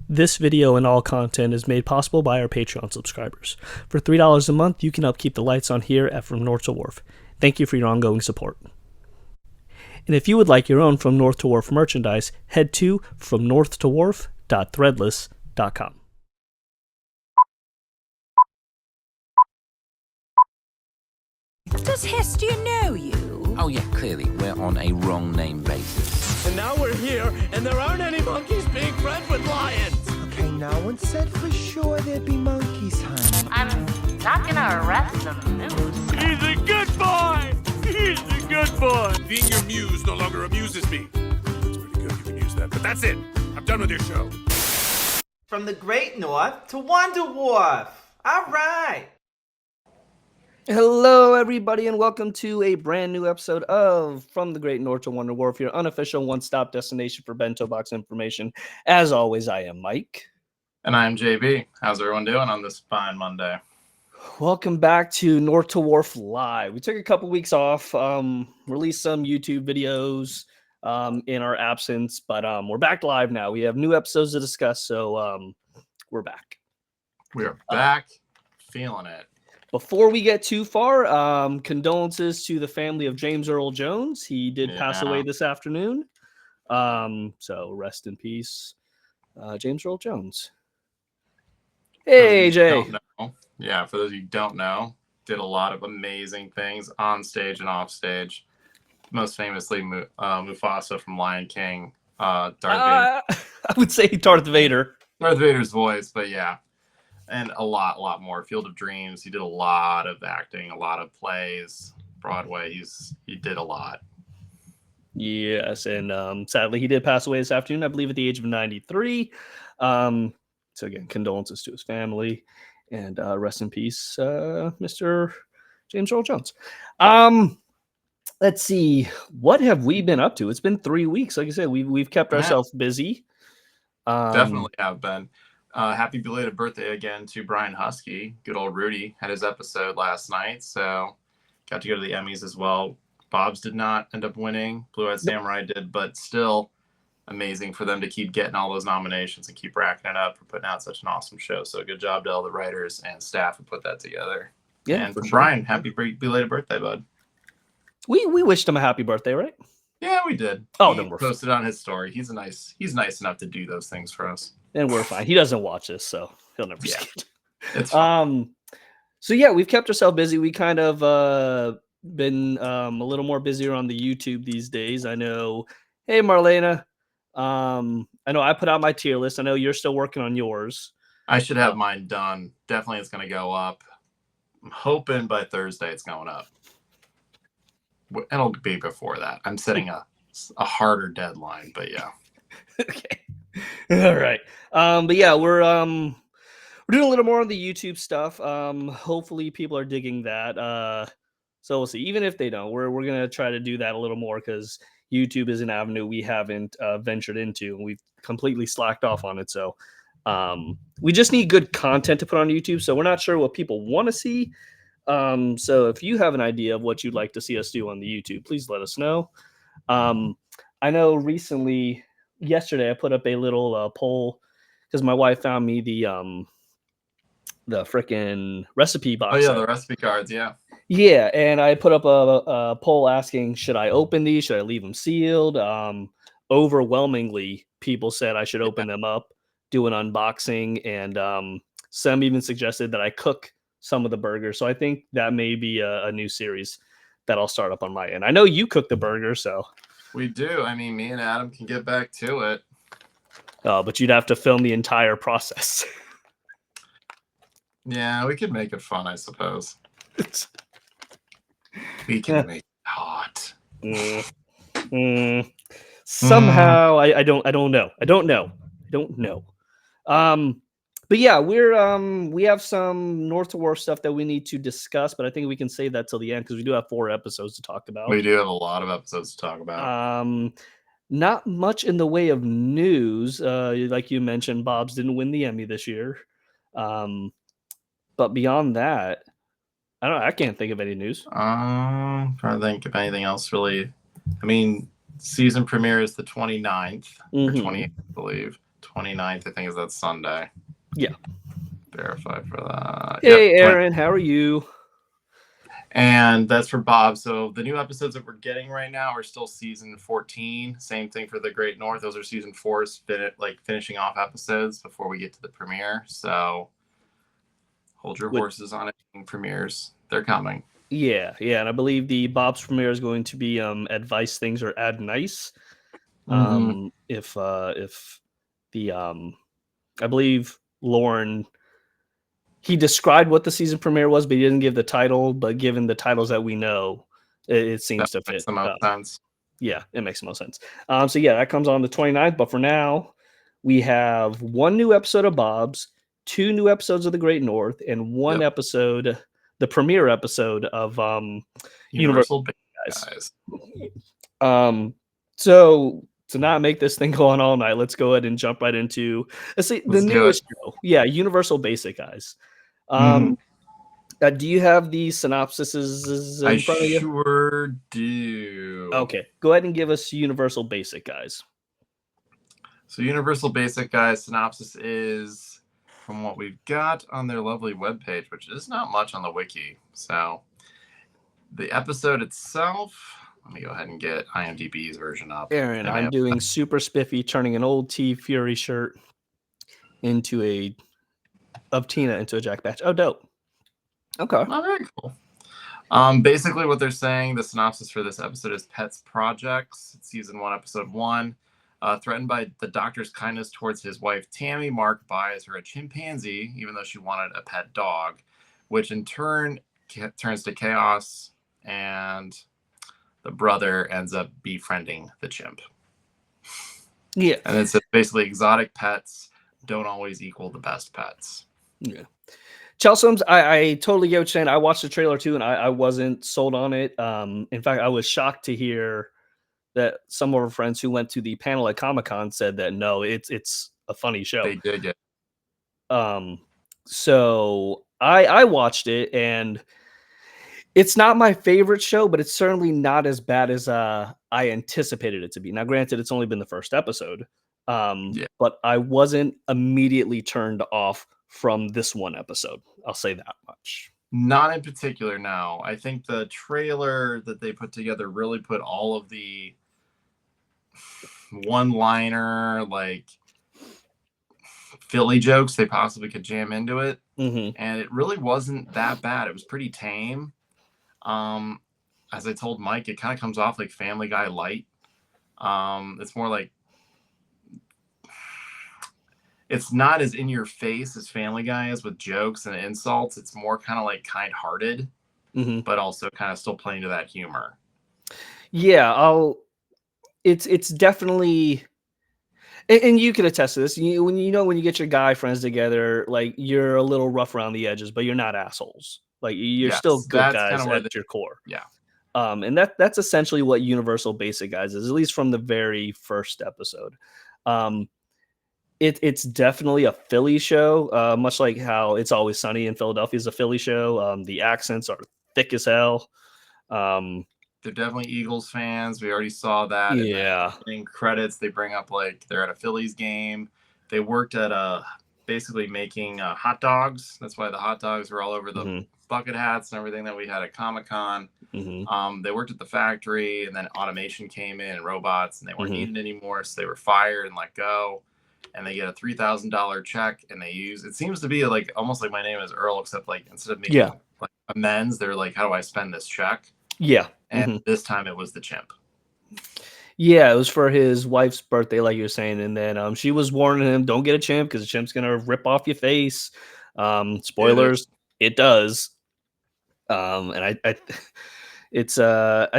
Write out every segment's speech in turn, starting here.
This video and all content is made possible by our Patreon subscribers. For $3 a month, you can help keep the lights on here at From North to Wharf. Thank you for your ongoing support. And if you would like your own From North to Wharf merchandise, head to fromnorthtowharf.threadless.com. Does Hestia know you? Oh yeah, clearly, we're on a wrong name basis. And now we're here, and there aren't any monkeys being friends with lions! Okay, no one said for sure there'd be monkeys, honey. I'm not gonna arrest the moose. He's a good boy! He's a good boy! Being your muse no longer amuses me. That's pretty good, you can use that. But that's it! I'm done with your show. From the Great North to Wonder Wharf! Alright! Hello, everybody, and welcome to a brand new episode of From the Great North to Wonder Wharf, your unofficial one-stop destination for bento box information. As always, I am Mike. And I'm JB. How's everyone doing on this fine Monday? Welcome back to North to Wharf Live. We took a couple weeks off, released some YouTube videos in our absence, but we're back live now. We have new episodes to discuss, so we're back. We are back, feeling it. Before we get too far, condolences to the family of James Earl Jones. He did pass away this afternoon. So rest in peace, James Earl Jones. Hey, Jay. Yeah, for those of you who don't know, did a lot of amazing things on stage and off stage. Most famously, Mufasa from Lion King, Darth Vader. I would say Darth Vader. Darth Vader's voice, but yeah. And a lot more. Field of Dreams. He did a lot of acting, a lot of plays, Broadway. He did a lot. Yes, and sadly, he did pass away this afternoon, I believe, at the age of 93. So again, condolences to his family, and rest in peace, Mr. James Earl Jones. Let's see, what have we been up to? It's been 3 weeks. Like I said, we've kept ourselves busy. Definitely have been. Happy belated birthday again to Brian Husky. Good old Rudy had his episode last night, so got to go to the Emmys as well. Bob's did not end up winning. Blue Eyed Samurai did, but still amazing for them to keep getting all those nominations and keep racking it up for putting out such an awesome show. So good job to all the writers and staff who put that together. Yeah, and for Brian, happy belated birthday, bud. We wished him a happy birthday, right? Yeah, we did. Oh, then we're posted on his story. He's nice enough to do those things for us. And we're fine. He doesn't watch this, so he'll never see it. It's fine. So yeah, we've kept ourselves busy. We kind of been a little more busier on the YouTube these days. I know. Hey, Marlena. I know I put out my tier list. I know you're still working on yours. I should have mine done. Definitely, it's going to go up. I'm hoping by Thursday it's going up. It'll be before that. I'm setting a harder deadline, but yeah. Okay. All right. But yeah, we're doing a little more on the YouTube stuff. Hopefully people are digging that. So we'll see. Even if they don't, we're gonna try to do that a little more because YouTube is an avenue we haven't ventured into, and we've completely slacked off on it. So we just need good content to put on YouTube. So we're not sure what people want to see. So if you have an idea of what you'd like to see us do on the YouTube, please let us know. I know yesterday I put up a little poll because my wife found me the frickin' recipe box. Oh yeah, set. the recipe cards, yeah. Yeah, and I put up a poll asking, should I open these? Should I leave them sealed? Overwhelmingly, people said I should open them up, do an unboxing, and some even suggested that I cook some of the burgers. So I think that may be a new series that I'll start up on my end. I know you cook the burger, so... We do. I mean, me and Adam can get back to it. But you'd have to film the entire process. Yeah, we could make it fun, I suppose. We can make it hot. Somehow, I don't know. But yeah, we have some North to Wharf stuff that we need to discuss, but I think we can save that till the end because we do have 4 episodes to talk about. We do have a lot of episodes to talk about. Not much in the way of news. Like you mentioned, Bob's didn't win the Emmy this year. But beyond that, I can't think of any news. Trying to think of anything else really. I mean, season premiere is the 29th or 28th, I believe. 29th, I think, is that Sunday. Yeah. Verify for that. Hey, Yep, 20. Aaron, how are you? And that's for Bob. So the new episodes that we're getting right now are still season 14. Same thing for the Great North. Those are season 4's finishing off episodes before we get to the premiere. So hold your horses on it. Premieres, they're coming. Yeah, and I believe the Bob's premiere is going to be advice things or add nice. If the I believe Lauren, he described what the season premiere was, but he didn't give the title. But given the titles that we know, it seems to fit. Makes the most sense. Yeah, it makes the most sense. So yeah, that comes on the 29th. But for now, we have one new episode of Bob's, 2 new episodes of The Great North, and one episode, the premiere episode of Universal Guys. So to not make this thing go on all night, let's go ahead and jump right into the newest show. Yeah, Universal Basic Guys. Do you have the synopsises in front of you? I sure do. Okay, go ahead and give us Universal Basic Guys. So Universal Basic Guys synopsis is from what we've got on their lovely webpage, which is not much on the wiki. So the episode itself, let me go ahead and get IMDb's version up. Aaron, I'm doing super spiffy, turning an old T Fury shirt into Tina into a Jack Batch. Oh, dope. Okay. Oh, very cool. Basically what they're saying, the synopsis for this episode is Pets Projects, season 1, episode 1. Threatened by the doctor's kindness towards his wife, Tammy, Mark buys her a chimpanzee, even though she wanted a pet dog, which in turn turns to chaos, and the brother ends up befriending the chimp. Yeah. And it's basically exotic pets don't always equal the best pets. Yeah. Chelsoms, I totally get what you're saying. I watched the trailer too, and I wasn't sold on it. In fact, I was shocked to hear that some of our friends who went to the panel at Comic-Con said that no, it's a funny show. They did, yeah. So I watched it, and it's not my favorite show, but it's certainly not as bad as I anticipated it to be. Now, granted, it's only been the first episode, but I wasn't immediately turned off from this one episode. I'll say that much. Not in particular, no. I think the trailer that they put together really put all of the one-liner, like, Philly jokes they possibly could jam into it. And it really wasn't that bad. It was pretty tame. As I told Mike, it kind of comes off like Family Guy light. It's more like, it's not as in your face as Family Guy is with jokes and insults. It's more kind of like kind-hearted, but also kind of still playing to that humor. Yeah, it's definitely, and you can attest to this. When you get your guy friends together, like, you're a little rough around the edges, but you're not assholes. Like, you're still good guys at your core. Yeah. And that's essentially what Universal Basic Guys is, at least from the very first episode. It's definitely a Philly show, much like how It's Always Sunny in Philadelphia is a Philly show. The accents are thick as hell. They're definitely Eagles fans. We already saw that. Yeah. In credits, they bring up, like, they're at a Phillies game. They worked at basically making hot dogs. That's why the hot dogs were all over the bucket hats and everything that we had at Comic-Con. They worked at the factory, and then automation came in and robots, and they weren't needed anymore, so they were fired and let go. And they get a $3,000 check, and they use, it seems to be like almost like My Name is Earl, except like instead of making like amends, they're like, how do I spend this check? Yeah. And this time it was the chimp. Yeah, it was for his wife's birthday, like you were saying, and then she was warning him, don't get a chimp because the chimp's gonna rip off your face. Spoilers, it does. And I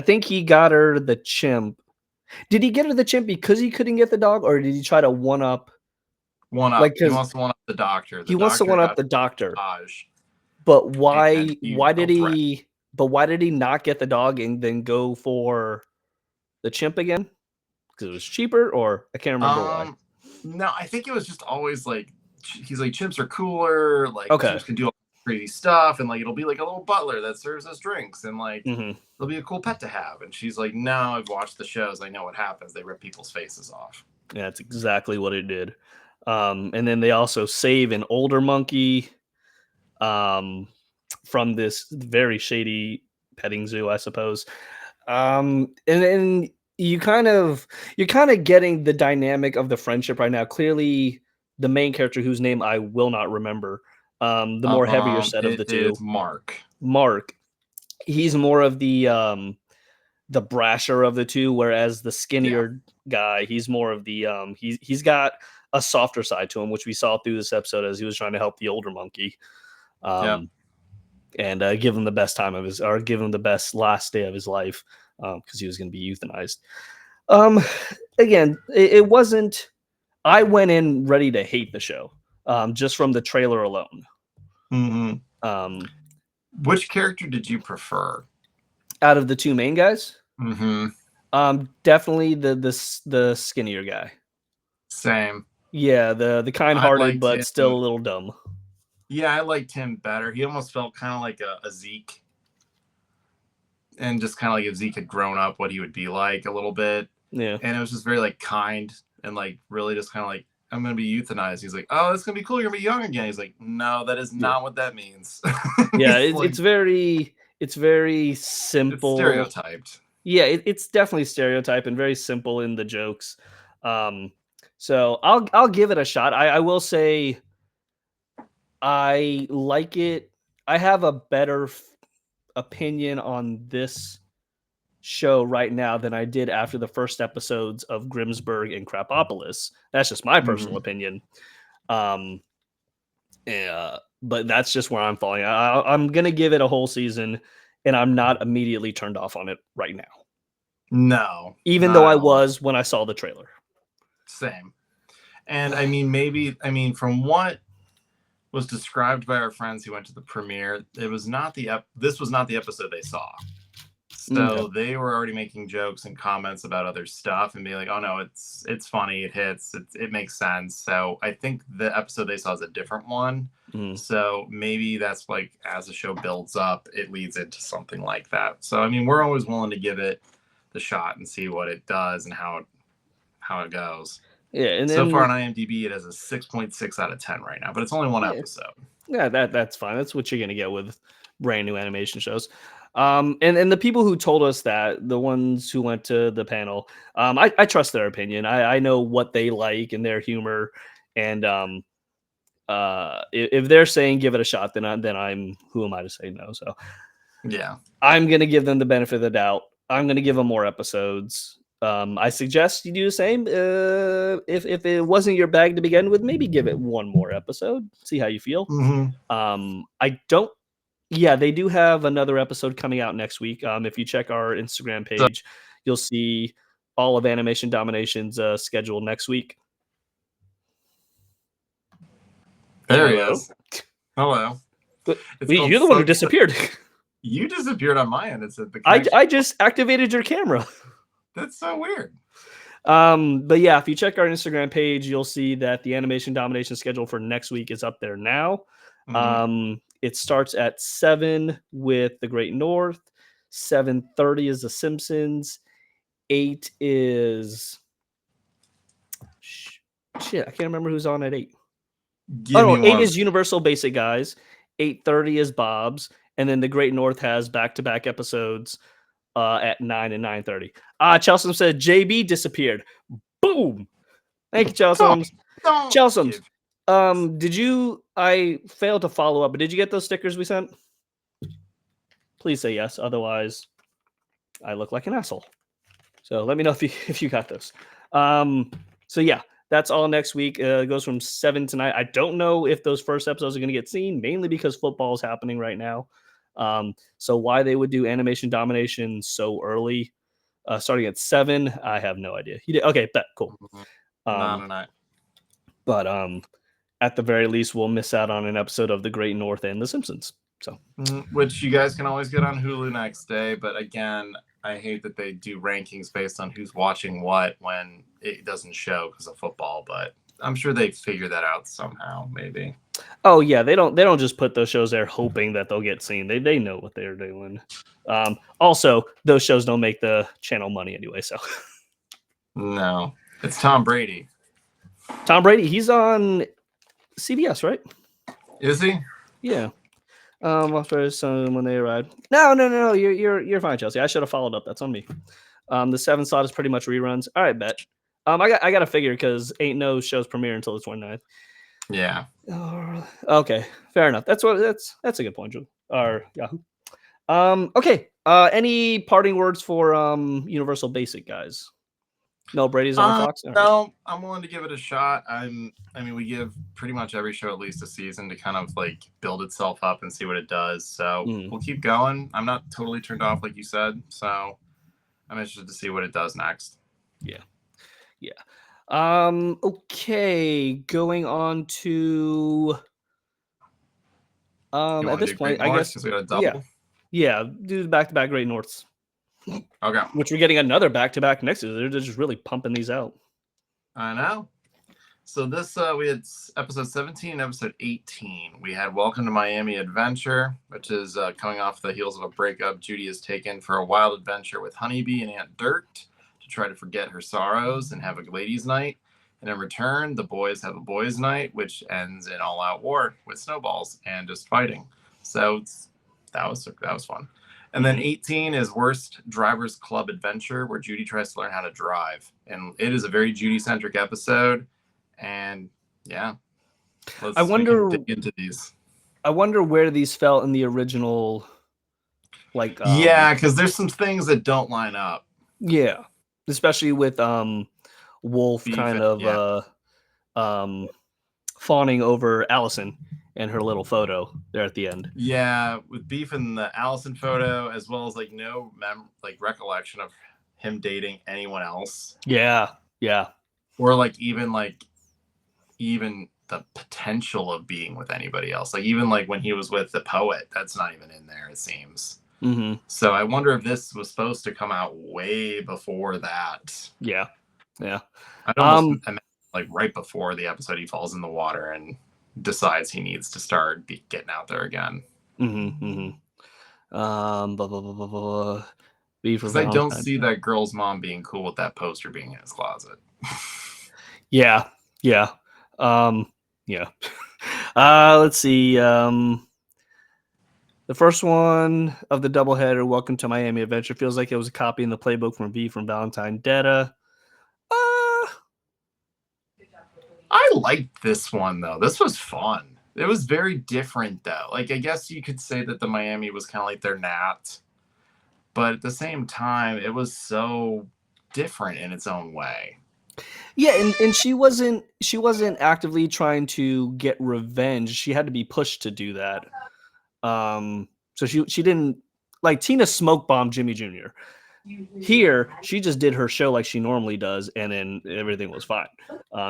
think he got her the chimp. Did he get her the chimp because he couldn't get the dog, or did he try to one up? Like, he wants to one up the doctor. He wants to one up the doctor. But why did he? But why did he not get the dog and then go for the chimp again? Because it was cheaper, or I can't remember why. No, I think it was just always like, he's like, chimps are cooler. Like, chimps can do all crazy stuff, and like, it'll be like a little butler that serves us drinks, and like, it'll be a cool pet to have. And she's like, no, I've watched the shows. I know what happens. They rip people's faces off. Yeah, that's exactly what it did. And then they also save an older monkey from this very shady petting zoo, I suppose. And then you're kind of getting the dynamic of the friendship right now. Clearly, the main character, whose name I will not remember, the more heavier set of the It two, is Mark. Mark. He's more of the brasher of the two, whereas the skinnier guy, he's more of the he's got a softer side to him, which we saw through this episode as he was trying to help the older monkey. Yep. And give him the best time of his, or give him the best last day of his life, because he was going to be euthanized. Again, it wasn't. I went in ready to hate the show, just from the trailer alone. Mm-hmm. Which character did you prefer Out of the two main guys? Mm-hmm. Definitely the skinnier guy. Same. Yeah, the kind-hearted but him. still a little dumb. Yeah, I liked him better. He almost felt kind of like a Zeke. And just kind of like if Zeke had grown up, what he would be like a little bit. Yeah. And it was just very like kind and like really just kind of like, I'm going to be euthanized. He's like, oh, it's going to be cool. You're going to be young again. He's like, no, that is not what that means. Yeah, like, it's very simple. It's stereotyped. Yeah, it's definitely stereotype and very simple in the jokes. So I'll give it a shot. I will say I like it. I have a better opinion on this show right now than I did after the first episodes of Grimsburg and Crapopolis. That's just my personal opinion. Yeah, but that's just where I'm falling. I'm gonna give it a whole season, and I'm not immediately turned off on it right now. No, even though I was when I saw the trailer. Same. And I mean, from what was described by our friends who went to the premiere, it was not this was not the episode they saw. So they were already making jokes and comments about other stuff and being like, oh no, it's funny, it hits, it makes sense. So I think the episode they saw is a different one. So maybe that's like, as the show builds up, it leads into something like that. So I mean, we're always willing to give it the shot and see what it does and how it goes. Yeah, and so far on IMDb, it has a 6.6 out of 10 right now, but it's only one episode. Yeah, that's fine. That's what you're gonna get with brand new animation shows. And the people who told us that, the ones who went to the panel, I trust their opinion. I know what they like and their humor, and if they're saying give it a shot, then I'm who am I to say no? So yeah, I'm gonna give them the benefit of the doubt. I'm gonna give them more episodes. I suggest you do the same. If it wasn't your bag to begin with, maybe give it one more episode, see how you feel. I don't. Yeah, they do have another episode coming out next week. If you check our Instagram page, you'll see all of Animation Domination's schedule next week. There he is. Hello. You're the one who disappeared. You disappeared on my end. It said I just activated your camera. That's so weird. But yeah, if you check our Instagram page, you'll see that the Animation Domination schedule for next week is up there now. It starts at 7 with The Great North. 7:30 is The Simpsons. 8 is shit. I can't remember who's on at 8. 8 is Universal Basic Guys. 8:30 is Bob's, and then The Great North has back-to-back episodes at 9 and 9:30. Chelsea said JB disappeared. Boom. Thank you, Chelsea. Chelsea. I failed to follow up, but did you get those stickers we sent? Please say yes. Otherwise, I look like an asshole. So let me know if you got those. So yeah, that's all next week. It goes from 7 to 9. I don't know if those first episodes are going to get seen, mainly because football is happening right now. So why they would do Animation Domination so early, starting at 7, I have no idea. Okay, bet cool. Not. But at the very least, we'll miss out on an episode of The Great North and The Simpsons. So, which you guys can always get on Hulu next day. But again, I hate that they do rankings based on who's watching what when it doesn't show because of football. But I'm sure they figure that out somehow, maybe. Oh yeah, they don't just put those shows there hoping that they'll get seen. They know what they're doing. Also, those shows don't make the channel money anyway. So, no, it's Tom Brady. Tom Brady, he's on CBS, right? Is he? Yeah. After some when they arrived. No. You're fine, Chelsea. I should have followed up. That's on me. The 7 slot is pretty much reruns. All right, bet. I got to figure because ain't no shows premiere until the 29th. Yeah. Okay, fair enough. That's a good point, Drew. Or Yahoo. Okay. Any parting words for Universal Basic guys? No, Brady's on Fox. All right. No, I'm willing to give it a shot. I mean, we give pretty much every show at least a season to kind of like build itself up and see what it does. So we'll keep going. I'm not totally turned off, like you said. So I'm interested to see what it does next. Yeah. Okay, going on to at this point, I guess we got a double. Yeah, do back-to-back Great Norths. Okay. Which we're getting another back-to-back next year. They're just really pumping these out. I know. So this we had episode 17 and episode 18. We had Welcome to Miami Adventure, which is coming off the heels of a breakup. Judy is taken for a wild adventure with Honeybee and Aunt Dirt to try to forget her sorrows and have a ladies' night. And in return, the boys have a boys' night, which ends in all-out war with snowballs and just fighting. So that was fun. And then 18 is Worst Drivers Club Adventure, where Judy tries to learn how to drive. And it is a very Judy-centric episode. And yeah, we can dig into these. I wonder where these fell in the original, like. Yeah, because there's some things that don't line up. Yeah, especially with Wolf Beef kind of fawning over Allison and her little photo there at the end. Yeah, with Beef in the Allison photo, as well as like no recollection of him dating anyone else. Yeah. Or even the potential of being with anybody else. Like even like when he was with the poet, that's not even in there, it seems. Mm-hmm. So I wonder if this was supposed to come out way before that. Yeah. I'd almost imagine like right before the episode he falls in the water and decides he needs to start getting out there again. Because I don't see that girl's mom being cool with that poster being in his closet. Yeah. Let's see. The first one of the doubleheader, Welcome to Miami Adventure, feels like it was a copy in the playbook from V from Valentine Detta. I liked this one though. This was fun. It was very different though. Like I guess you could say that the Miami was kind of like their Nat, but at the same time, it was so different in its own way. Yeah, and she wasn't actively trying to get revenge. She had to be pushed to do that. So she didn't like Tina smoke bombed Jimmy Jr. Here, she just did her show like she normally does, and then everything was fine.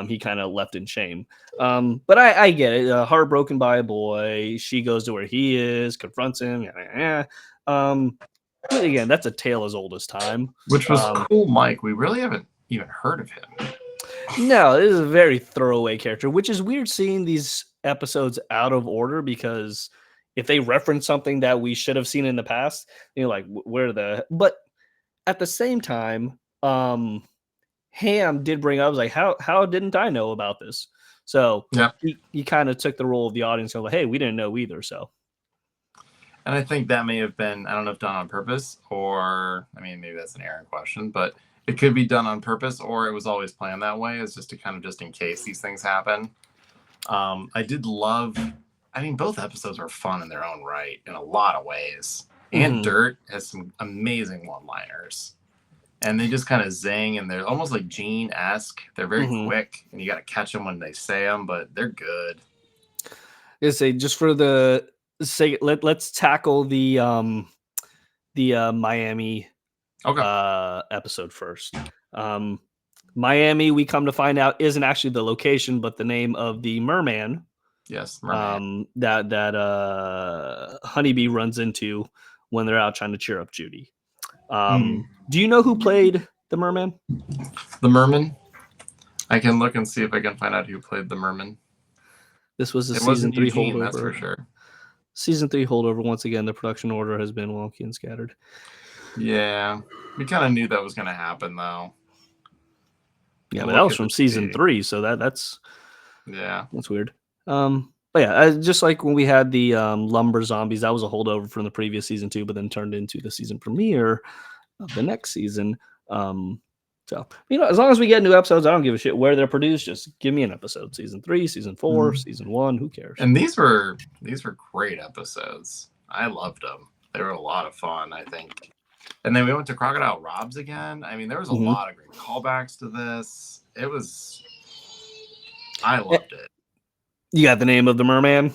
He kind of left in shame. But I get it. Heartbroken by a boy, she goes to where he is, confronts him. Again, that's a tale as old as time. Which was cool, Mike. We really haven't even heard of him. No, this is a very throwaway character, which is weird seeing these episodes out of order because if they reference something that we should have seen in the past, you're like, where but at the same time, Ham did bring up, I was like, how didn't I know about this? So yeah, he kind of took the role of the audience and was like, hey, we didn't know either. So, and I think that may have been, I don't know if done on purpose or, I mean, maybe that's an Aaron question, but it could be done on purpose or it was always planned that way. It's just to kind of just in case these things happen. I did love, I mean, both episodes are fun in their own right in a lot of ways. And Dirt has some amazing one-liners. And they just kind of zing, and they're almost like Gene-esque. They're very quick, and you got to catch them when they say them, but they're good. I say just for the sake, let's tackle the Miami episode first. Miami, we come to find out, isn't actually the location, but the name of the merman. Yes, merman. That Honeybee runs into when they're out trying to cheer up Judy. Do you know who played the merman? The merman? I can look and see if I can find out who played the merman. This was a season 3 holdover. That's for sure. Season 3 holdover. Once again, the production order has been wonky and scattered. Yeah, we kind of knew that was going to happen, though. Yeah, And but that look was at from the season TV. 3, so that's Yeah. weird. But yeah, just like when we had the lumber zombies, that was a holdover from the previous season too, but then turned into the season premiere of the next season. So as long as we get new episodes, I don't give a shit where they're produced. Just give me an episode. Season 3, season 4, season 1. Who cares? And these were great episodes. I loved them. They were a lot of fun, I think. And then we went to Crocodile Rob's again. I mean, there was a lot of great callbacks to this. I loved it. You got the name of the merman?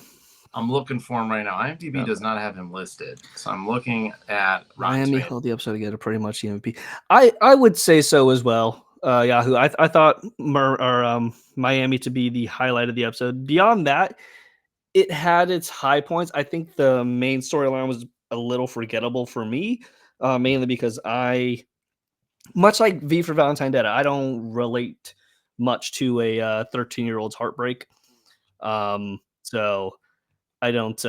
I'm looking for him right now. IMDb does not have him listed, so I'm looking at Miami held the episode together pretty much the MVP. I would say so as well. Yahoo. I thought Miami to be the highlight of the episode. Beyond that, it had its high points. I think the main storyline was a little forgettable for me, mainly because much like V for Valentine Day, I don't relate much to a 13-year-old's heartbreak. So I don't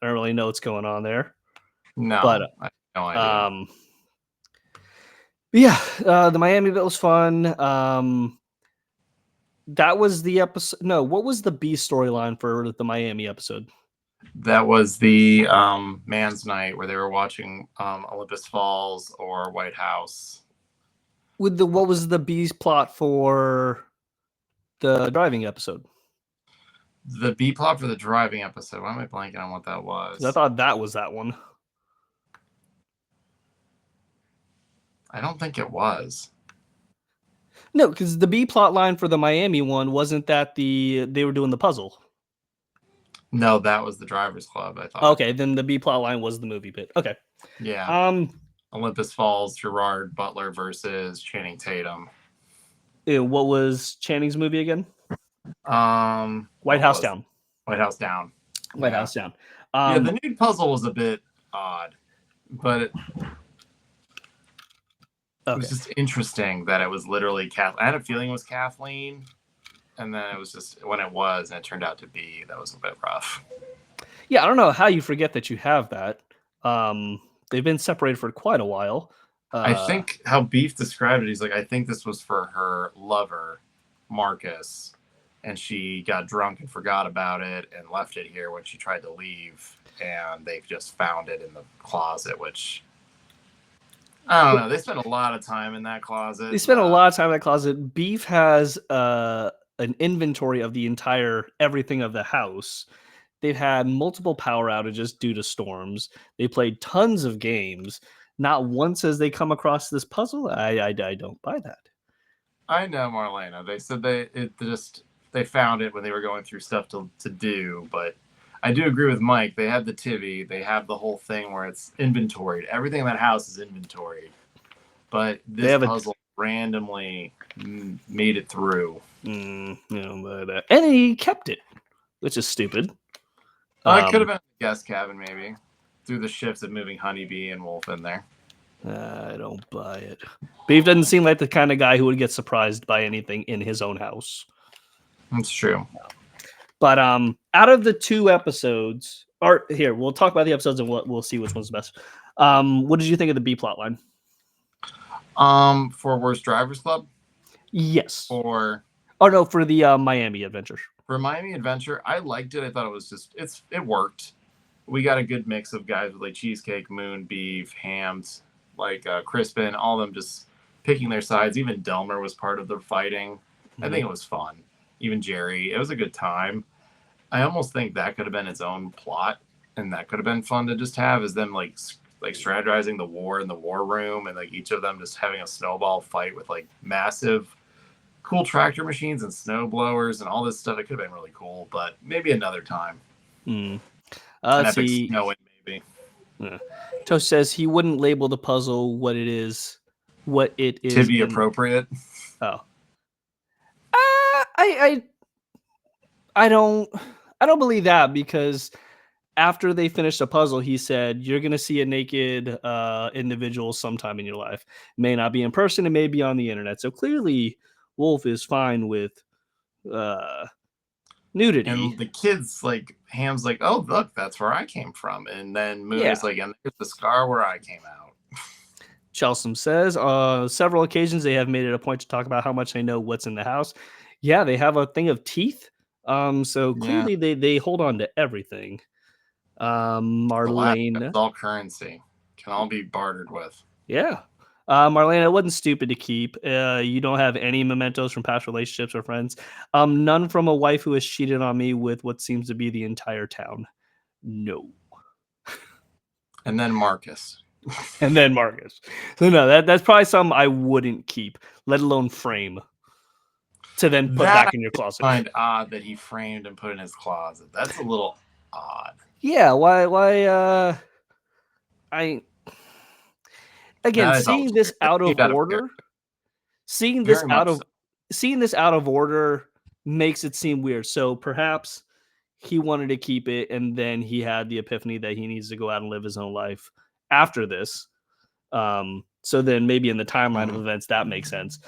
really know what's going on there. No, But I have no idea. The Miami bit was fun. That was the episode. No, what was the B storyline for the Miami episode? That was the man's night where they were watching Olympus Falls or White House. What was the B plot for the driving episode? The B plot for the driving episode. Why am I blanking on what that was? I thought that was that one. I don't think it was. No, because the B plot line for the Miami one wasn't that they were doing the puzzle. No, that was the Drivers Club, I thought. Okay, then the B plot line was the movie bit. Okay. Yeah. Olympus Falls, Gerard Butler versus Channing Tatum. What was Channing's movie again? White House Down. White House Down. White House Down. Yeah, the nude puzzle was a bit odd, but it was just interesting that it was literally Kathleen. I had a feeling it was Kathleen, and then it was just when it was, and it turned out to be, that was a bit rough. Yeah, I don't know how you forget that you have that. They've been separated for quite a while. I think how Beef described it, he's like, I think this was for her lover, Marcus, and she got drunk and forgot about it and left it here when she tried to leave, and they've just found it in the closet, which I don't know. They spent a lot of time in that closet. Beef has an inventory of the entire everything of the house. They've had multiple power outages due to storms. They played tons of games. Not once as they come across this puzzle. I don't buy that. I know, Marlena. They said they found it when they were going through stuff to do, but I do agree with Mike. They had the TV. They have the whole thing where it's inventoried. Everything in that house is inventoried. But this puzzle randomly made it through. And he kept it, which is stupid. It could have been a guest cabin, maybe. Through the shifts of moving Honeybee and Wolf in there. I don't buy it. Beef doesn't seem like the kind of guy who would get surprised by anything in his own house. That's true. But out of the 2 episodes, or here, we'll talk about the episodes and we'll see which one's best. What did you think of the B plot line? For Worst Drivers Club? Yes. For the Miami Adventure. For Miami Adventure, I liked it. I thought it was it worked. We got a good mix of guys with like Cheesecake, Moon, Beef, Hams, like Crispin, all of them just picking their sides. Even Delmer was part of the fighting. I think it was fun. Even Jerry. It was a good time. I almost think that could have been its own plot, and that could have been fun to just have, is them like strategizing the war in the war room, and like each of them just having a snowball fight with like massive cool tractor machines and snow blowers and all this stuff. It could have been really cool, but maybe another time. An epic snowing, maybe. Toast says he wouldn't label the puzzle what it is to be appropriate. Oh, I don't believe that, because after they finished the puzzle, he said, you're going to see a naked individual sometime in your life. It may not be in person. It may be on the internet. So clearly Wolf is fine with nudity. And the kids, like, Ham's like, oh, look, that's where I came from. And then Moon is like, and there's the scar where I came out. Chelsea says, several occasions they have made it a point to talk about how much they know what's in the house. Yeah, they have a thing of teeth. So Yeah. clearly they hold on to everything. The last, Marlene, it's all currency. Can all be bartered with. yeah. Marlene, it wasn't stupid to keep. You don't have any mementos from past relationships or friends. None from a wife who has cheated on me with what seems to be the entire town. No. And then Marcus. And then Marcus. So no, that's probably something I wouldn't keep, let alone frame to then put That back in your I closet. find odd that he framed and put in his closet. That's a little odd. Yeah, why I again That I thought seeing was this weird. out of Out of order, seeing this Very out much of so. seeing this out of order makes it seem weird. So perhaps he wanted to keep it and then he had the epiphany that he needs to go out and live his own life after this. So then maybe in the timeline of events that makes sense.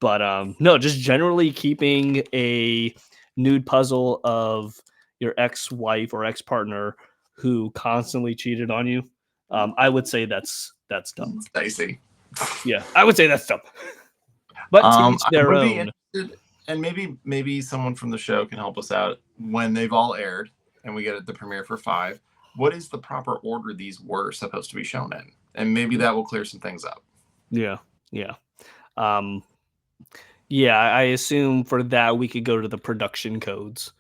But no, just generally keeping a nude puzzle of your ex-wife or ex-partner who constantly cheated on you. I would say that's dumb. It's dicey. Yeah, I would say that's dumb. But to each I their would be own. interested, and maybe someone from the show can help us out when they've all aired and we get the premiere for 5. What is the proper order these were supposed to be shown in? And maybe that will clear some things up. Yeah, yeah. Yeah, I assume for that we could go to the production codes,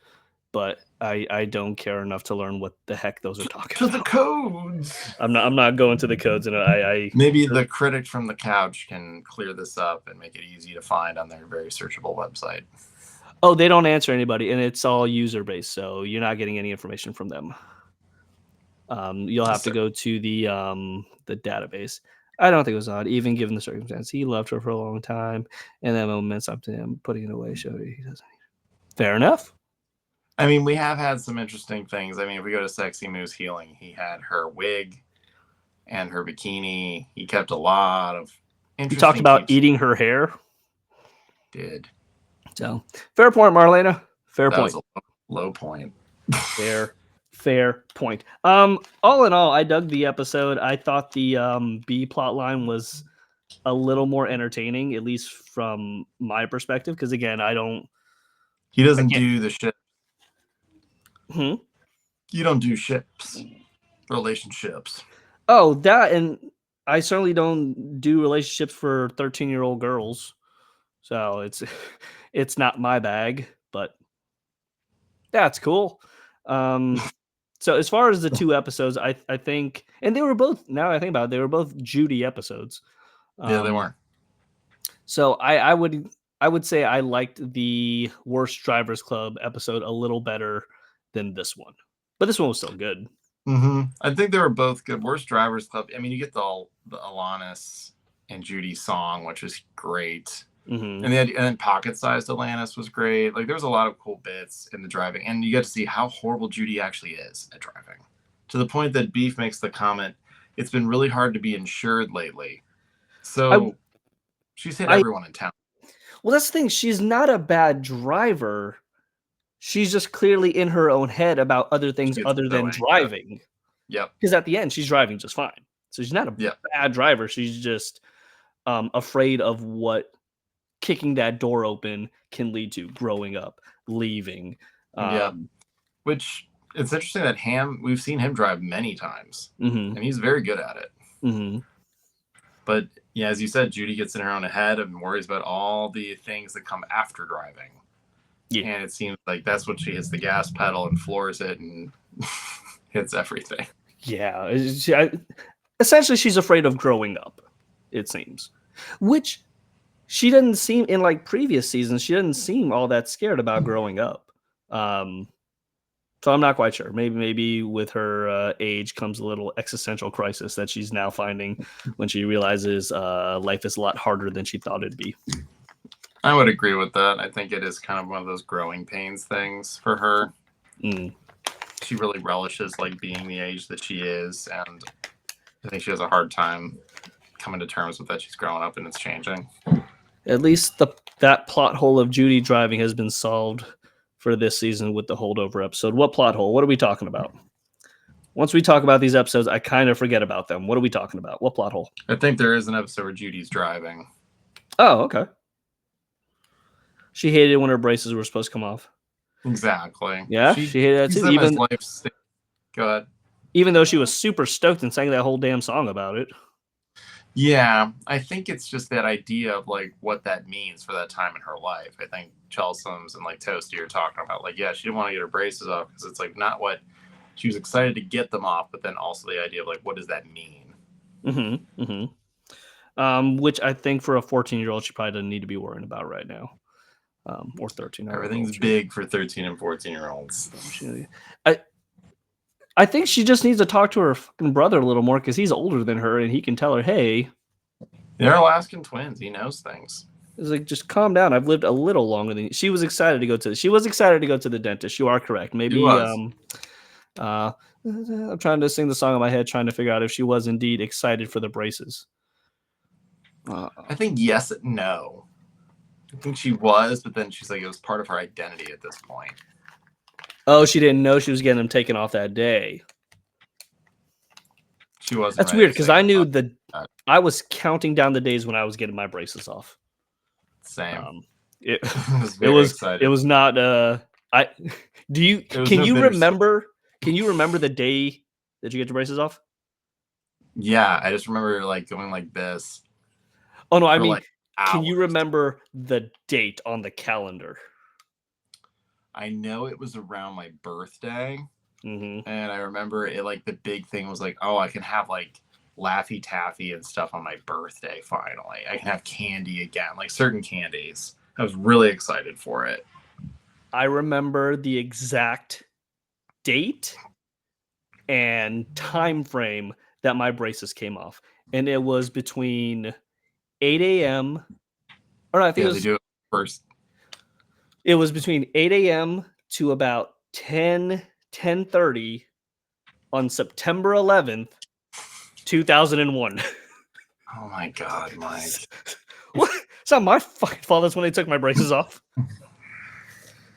but I don't care enough to learn what the heck those are talking To the about. codes. I'm not going to the codes, and I Maybe the critic from the couch can clear this up and make it easy to find on their very searchable website. oh, they don't answer anybody, and it's all user based, so you're not getting any information from them. You'll have to go to the database. I don't think it was odd, even given the circumstance. He loved her for a long time, and that moment meant something to him. Putting it away showed he doesn't. Fair enough. I mean, we have had some interesting things. I mean, if we go to Sexy Moose Healing, he had her wig and her bikini. He kept a lot of You interesting talked about keeps- eating her hair. Did. So fair point, Marlena. Fair That point. was a low point. Fair point. All in all, I dug the episode. I thought the B plot line was a little more entertaining, at least from my perspective. Because again, He doesn't do the shit. Hmm? You don't do ships, relationships. Oh, that, and I certainly don't do relationships for 13-year-old girls. So it's not my bag, but that's cool. So as far as the 2 episodes, I think, and they were both, now I think about it, they were both Judy episodes. Yeah, they weren't. So I would say I liked the Worst Drivers Club episode a little better than this one, but this one was still good. I think they were both good. Worst Drivers Club. I mean, you get the Alanis and Judy song, which is great. And then pocket-sized Alanis was great. Like, there's a lot of cool bits in the driving, and you get to see how horrible Judy actually is at driving. To the point that Beef makes the comment, "It's been really hard to be insured lately." So she's hit everyone in town. Well, that's the thing. She's not a bad driver. She's just clearly in her own head about other things other than driving. Yep. Because at the end, she's driving just fine. So she's not a bad driver. She's just afraid of what kicking that door open can lead to, growing up, leaving. Which, it's interesting that we've seen him drive many times, and he's very good at it. But yeah, as you said, Judy gets in her own head and worries about all the things that come after driving. Yeah. And it seems like that's when she hits the gas pedal and floors it and hits everything. Yeah. Essentially, she's afraid of growing up, it seems. Which she doesn't seem, in like previous seasons, she doesn't seem all that scared about growing up. So I'm not quite sure. Maybe with her age comes a little existential crisis that she's now finding when she realizes life is a lot harder than she thought it'd be. I would agree with that. I think it is kind of one of those growing pains things for her. She really relishes like being the age that she is, and I think she has a hard time coming to terms with that. She's growing up and it's changing. At least that plot hole of Judy driving has been solved for this season with the holdover episode. What plot hole? What are we talking about? Once we talk about these episodes, I kind of forget about them. What are we talking about? What plot hole? I think there is an episode where Judy's driving. Oh, okay. She hated when her braces were supposed to come off. Exactly. Yeah, she hated that too. Go ahead. Even though she was super stoked and sang that whole damn song about it. Yeah, I think it's just that idea of like what that means for that time in her life. I think Chelsome's and like Toasty are talking about like, yeah, she didn't want to get her braces off because it's like not what she was excited to get them off, but then also the idea of like, what does that mean? Which I think for a 14-year-old, she probably doesn't need to be worrying about right now. Or 13. Everything's big for 13 and 14-year-olds. I think she just needs to talk to her fucking brother a little more because he's older than her and he can tell her, hey. They're Alaskan twins. He knows things. It's like, just calm down. I've lived a little longer than you. She was excited to go to the dentist. You are correct. Maybe I'm trying to sing the song in my head, trying to figure out if she was indeed excited for the braces. I think yes and no. I think she was, but then she's like, it was part of her identity at this point. Oh, she didn't know she was getting them taken off that day. She wasn't. That's weird because I knew I was counting down the days when I was getting my braces off. Same. It was not. Can you remember the day that you get your braces off? Yeah, I just remember like going like this. Oh no, I mean, like, can you remember the date on the calendar? I know it was around my birthday, and I remember it like the big thing was like, oh, I can have like Laffy Taffy and stuff on my birthday. Finally, I can have candy again, like certain candies. I was really excited for it. I remember the exact date and time frame that my braces came off, and it was between 8 a.m. or I think they do it first. It was between 8 a.m. to about 10:30 on September 11th, 2001. Oh my God, Mike. What? It's not my fucking fault. That's when they took my braces off.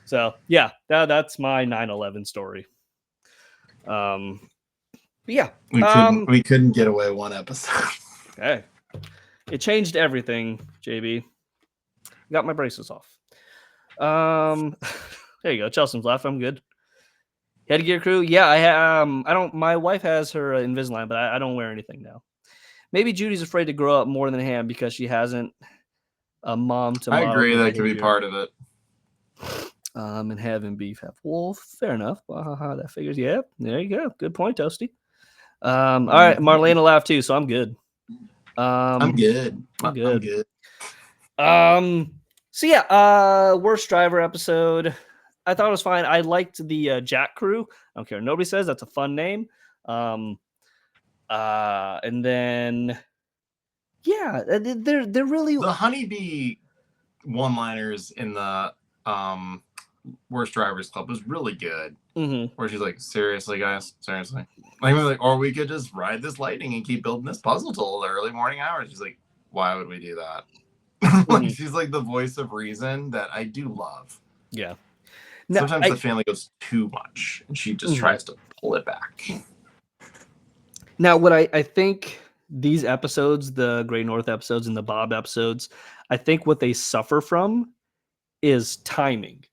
So yeah, that's my 9/11 story. Yeah, we couldn't get away one episode. Hey, it changed everything. JB, got my braces off. There you go. Chelsea's laughing. I'm good. Headgear crew. Yeah, I don't. My wife has her Invisalign, but I don't wear anything now. Maybe Judy's afraid to grow up more than him because she hasn't a mom to. I agree. That could be part of it. And having beef have wolf. Fair enough. That figures. Yeah, there you go. Good point, Toasty. All right, Marlena laughed too, so I'm good. I'm good. I'm good. So yeah, worst driver episode. I thought it was fine. I liked the Jack crew. I don't care. Nobody says that's a fun name. And then yeah, they're really the honeybee one-liners in the worst drivers club was really good. Where she's like, seriously, guys, seriously. Like, or we could just ride this lightning and keep building this puzzle till the early morning hours. She's like, why would we do that? Like, she's like the voice of reason that I do love. Yeah. Sometimes the family goes too much, and she just tries to pull it back. Now, what I think these episodes, the Great North episodes and the Bob episodes, I think what they suffer from is timing.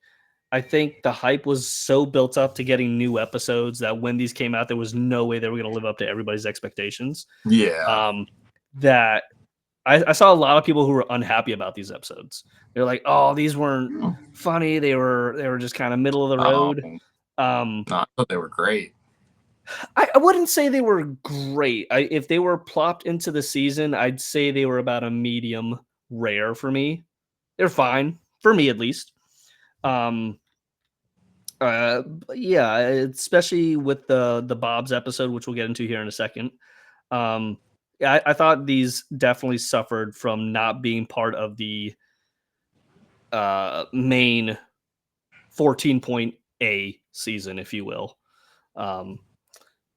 I think the hype was so built up to getting new episodes that when these came out, there was no way they were going to live up to everybody's expectations. Yeah. That I saw a lot of people who were unhappy about these episodes. They're like, "Oh, these weren't funny. They were just kind of middle of the road." No, I thought they were great. I wouldn't say they were great. If they were plopped into the season, I'd say they were about a medium rare for me. They're fine for me, at least. Yeah, especially with the Bob's episode, which we'll get into here in a second. I thought these definitely suffered from not being part of the main 14-point-A season, if you will, and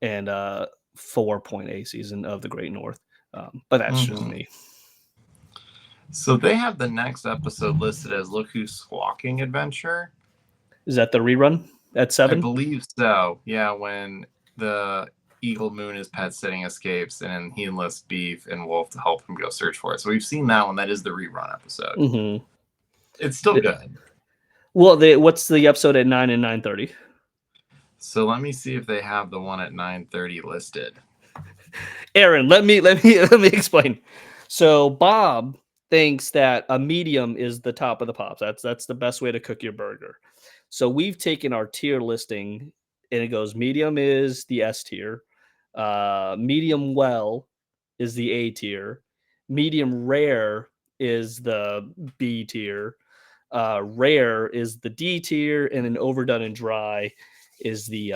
4-point-A season of the Great North. But that's just me. So they have the next episode listed as Look Who's Squawking Adventure. Is that the rerun at 7? I believe so. Yeah, when the Eagle Moon is pet sitting escapes, and then he enlists Beef and Wolf to help him go search for it. So we've seen that one. That is the rerun episode. Mm-hmm. It's still good. Well, what's the episode at 9 and 9:30? So let me see if they have the one at 9:30 listed. Aaron, let me explain. So Bob thinks that a medium is the top of the pops. That's the best way to cook your burger. So we've taken our tier listing, and it goes medium is the S tier, medium well is the A tier, medium rare is the B tier, rare is the D tier, and then overdone and dry is the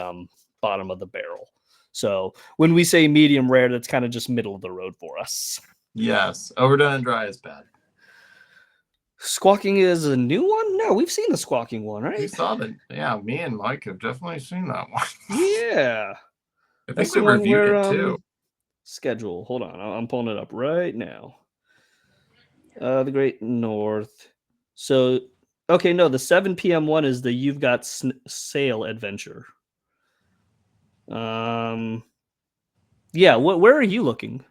bottom of the barrel. So when we say medium rare, that's kind of just middle of the road for us. Yes, overdone and dry is bad. Squawking is a new one? No, we've seen the squawking one, right? We saw that. Yeah, me and Mike have definitely seen that one. Yeah. I think That's we the one reviewed where, it too. Schedule. Hold on. I'm pulling it up right now. The Great North. So, okay, no, the 7 p.m. one is the You've Got Sail adventure. Yeah, where are you looking?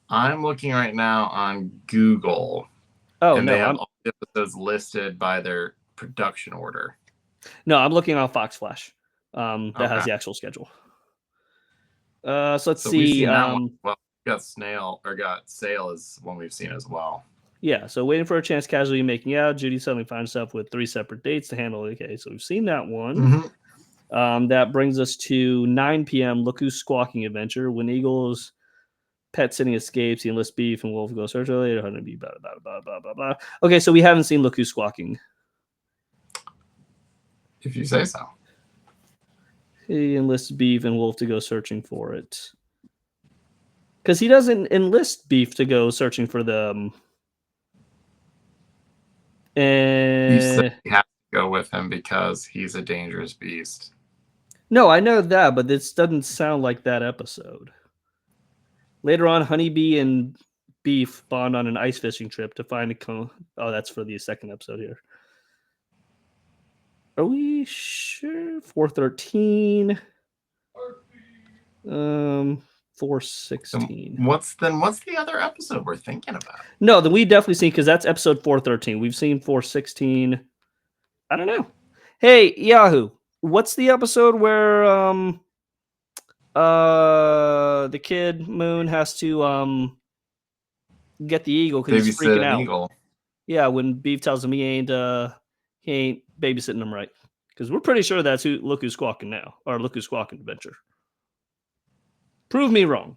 I'm looking right now on Google. Oh, and no, they have all the episodes listed by their production order. No, I'm looking on Fox Flash. That has Okay. the actual schedule. So let's So we've see. seen that one. Well, got Sail is one we've seen as well. Yeah, so waiting for a chance, casually making out. Judy suddenly finds herself with 3 separate dates to handle. Okay, so we've seen that one. Mm-hmm. That brings us to 9 p.m. Look Who's Squawking adventure. When Eagle's pet sitting escapes, he enlists Beef and Wolf go search earlier. Blah, blah, blah, blah, blah, blah. Okay, so we haven't seen Look Who's Squawking. If you say so. He enlists Beef and Wolf to go searching for it. Because he doesn't enlist Beef to go searching for them. He said he has to go with him because he's a dangerous beast. No, I know that, but this doesn't sound like that episode. Later on, Honeybee and Beef bond on an ice fishing trip to find a oh, that's for the second episode here. Are we sure? 413. 416. What's the other episode we're thinking about? No, then we definitely seen, because that's episode 413. We've seen 416. I don't know. Hey, Yahoo, what's the episode where the kid Moon has to get the eagle because he's freaking out? Eagle. Yeah, when Beef tells him he ain't babysitting him right. Because we're pretty sure that's Look Who's Squawking now, or Look Who's Squawking adventure. Prove me wrong.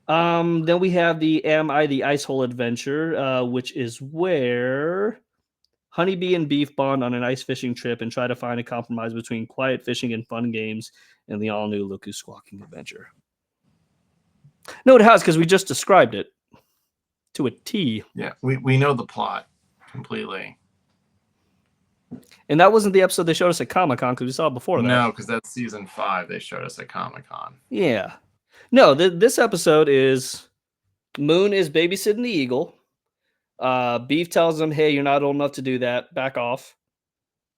Then we have the Am I the Ice Hole adventure, which is where Honeybee and Beef bond on an ice fishing trip and try to find a compromise between quiet fishing and fun games in the all-new Look Who's Squawking adventure. No, it has, because we just described it to a T. Yeah, we know the plot completely. And that wasn't the episode they showed us at Comic-Con, because we saw it before that. No, because that's season 5 they showed us at Comic-Con. Yeah. No, this episode is Moon is babysitting the eagle. Beef tells him, hey, you're not old enough to do that. Back off.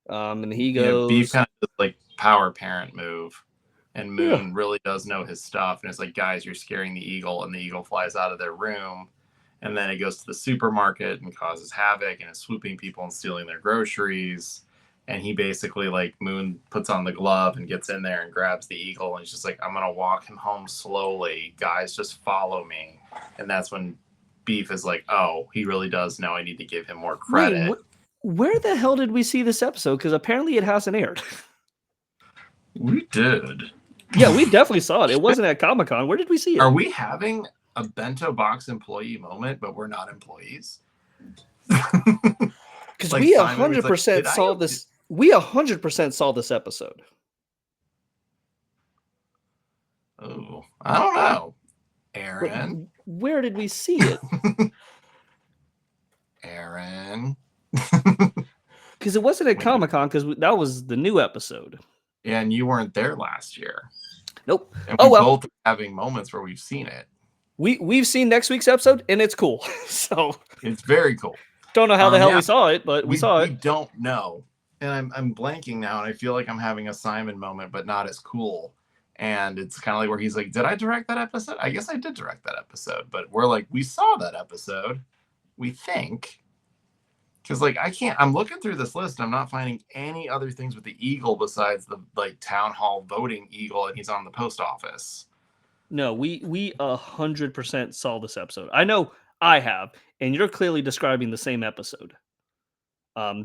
And he goes... Yeah, Beef kind of does, like, power parent move. And Moon really does know his stuff. And it's like, guys, you're scaring the eagle. And the eagle flies out of their room. And then it goes to the supermarket and causes havoc and is swooping people and stealing their groceries. And he basically, like, Moon puts on the glove and gets in there and grabs the eagle. And he's just like, I'm going to walk him home slowly. Guys, just follow me. And that's when Beef is like, oh, he really does know. I need to give him more credit. Wait, where the hell did we see this episode? Because apparently it hasn't aired. We did. Yeah, we definitely saw it. It wasn't at Comic-Con. Where did we see it? Are we having a bento box employee moment, but we're not employees? Because Like we Simon was 100% like, saw this. We 100% saw this episode. Oh, I don't know. Aaron. Where did we see it? Aaron. Because it wasn't at Comic-Con, because that was the new episode. Yeah, and you weren't there last year. Nope. And Oh, we well. both are having moments where we've seen it. We've seen next week's episode, and it's cool. So It's very cool. don't know how the hell yeah. we saw it, but we saw We it. don't know. And I'm blanking now, and I feel like I'm having a Simon moment, but not as cool. And it's kind of like where he's like, did I direct that episode? I guess I did direct that episode. But we're like, we saw that episode, we think. Because like I'm looking through this list, I'm not finding any other things with the eagle besides the like town hall voting eagle, and he's on the post office. No, we 100% saw this episode. I know I have, and you're clearly describing the same episode.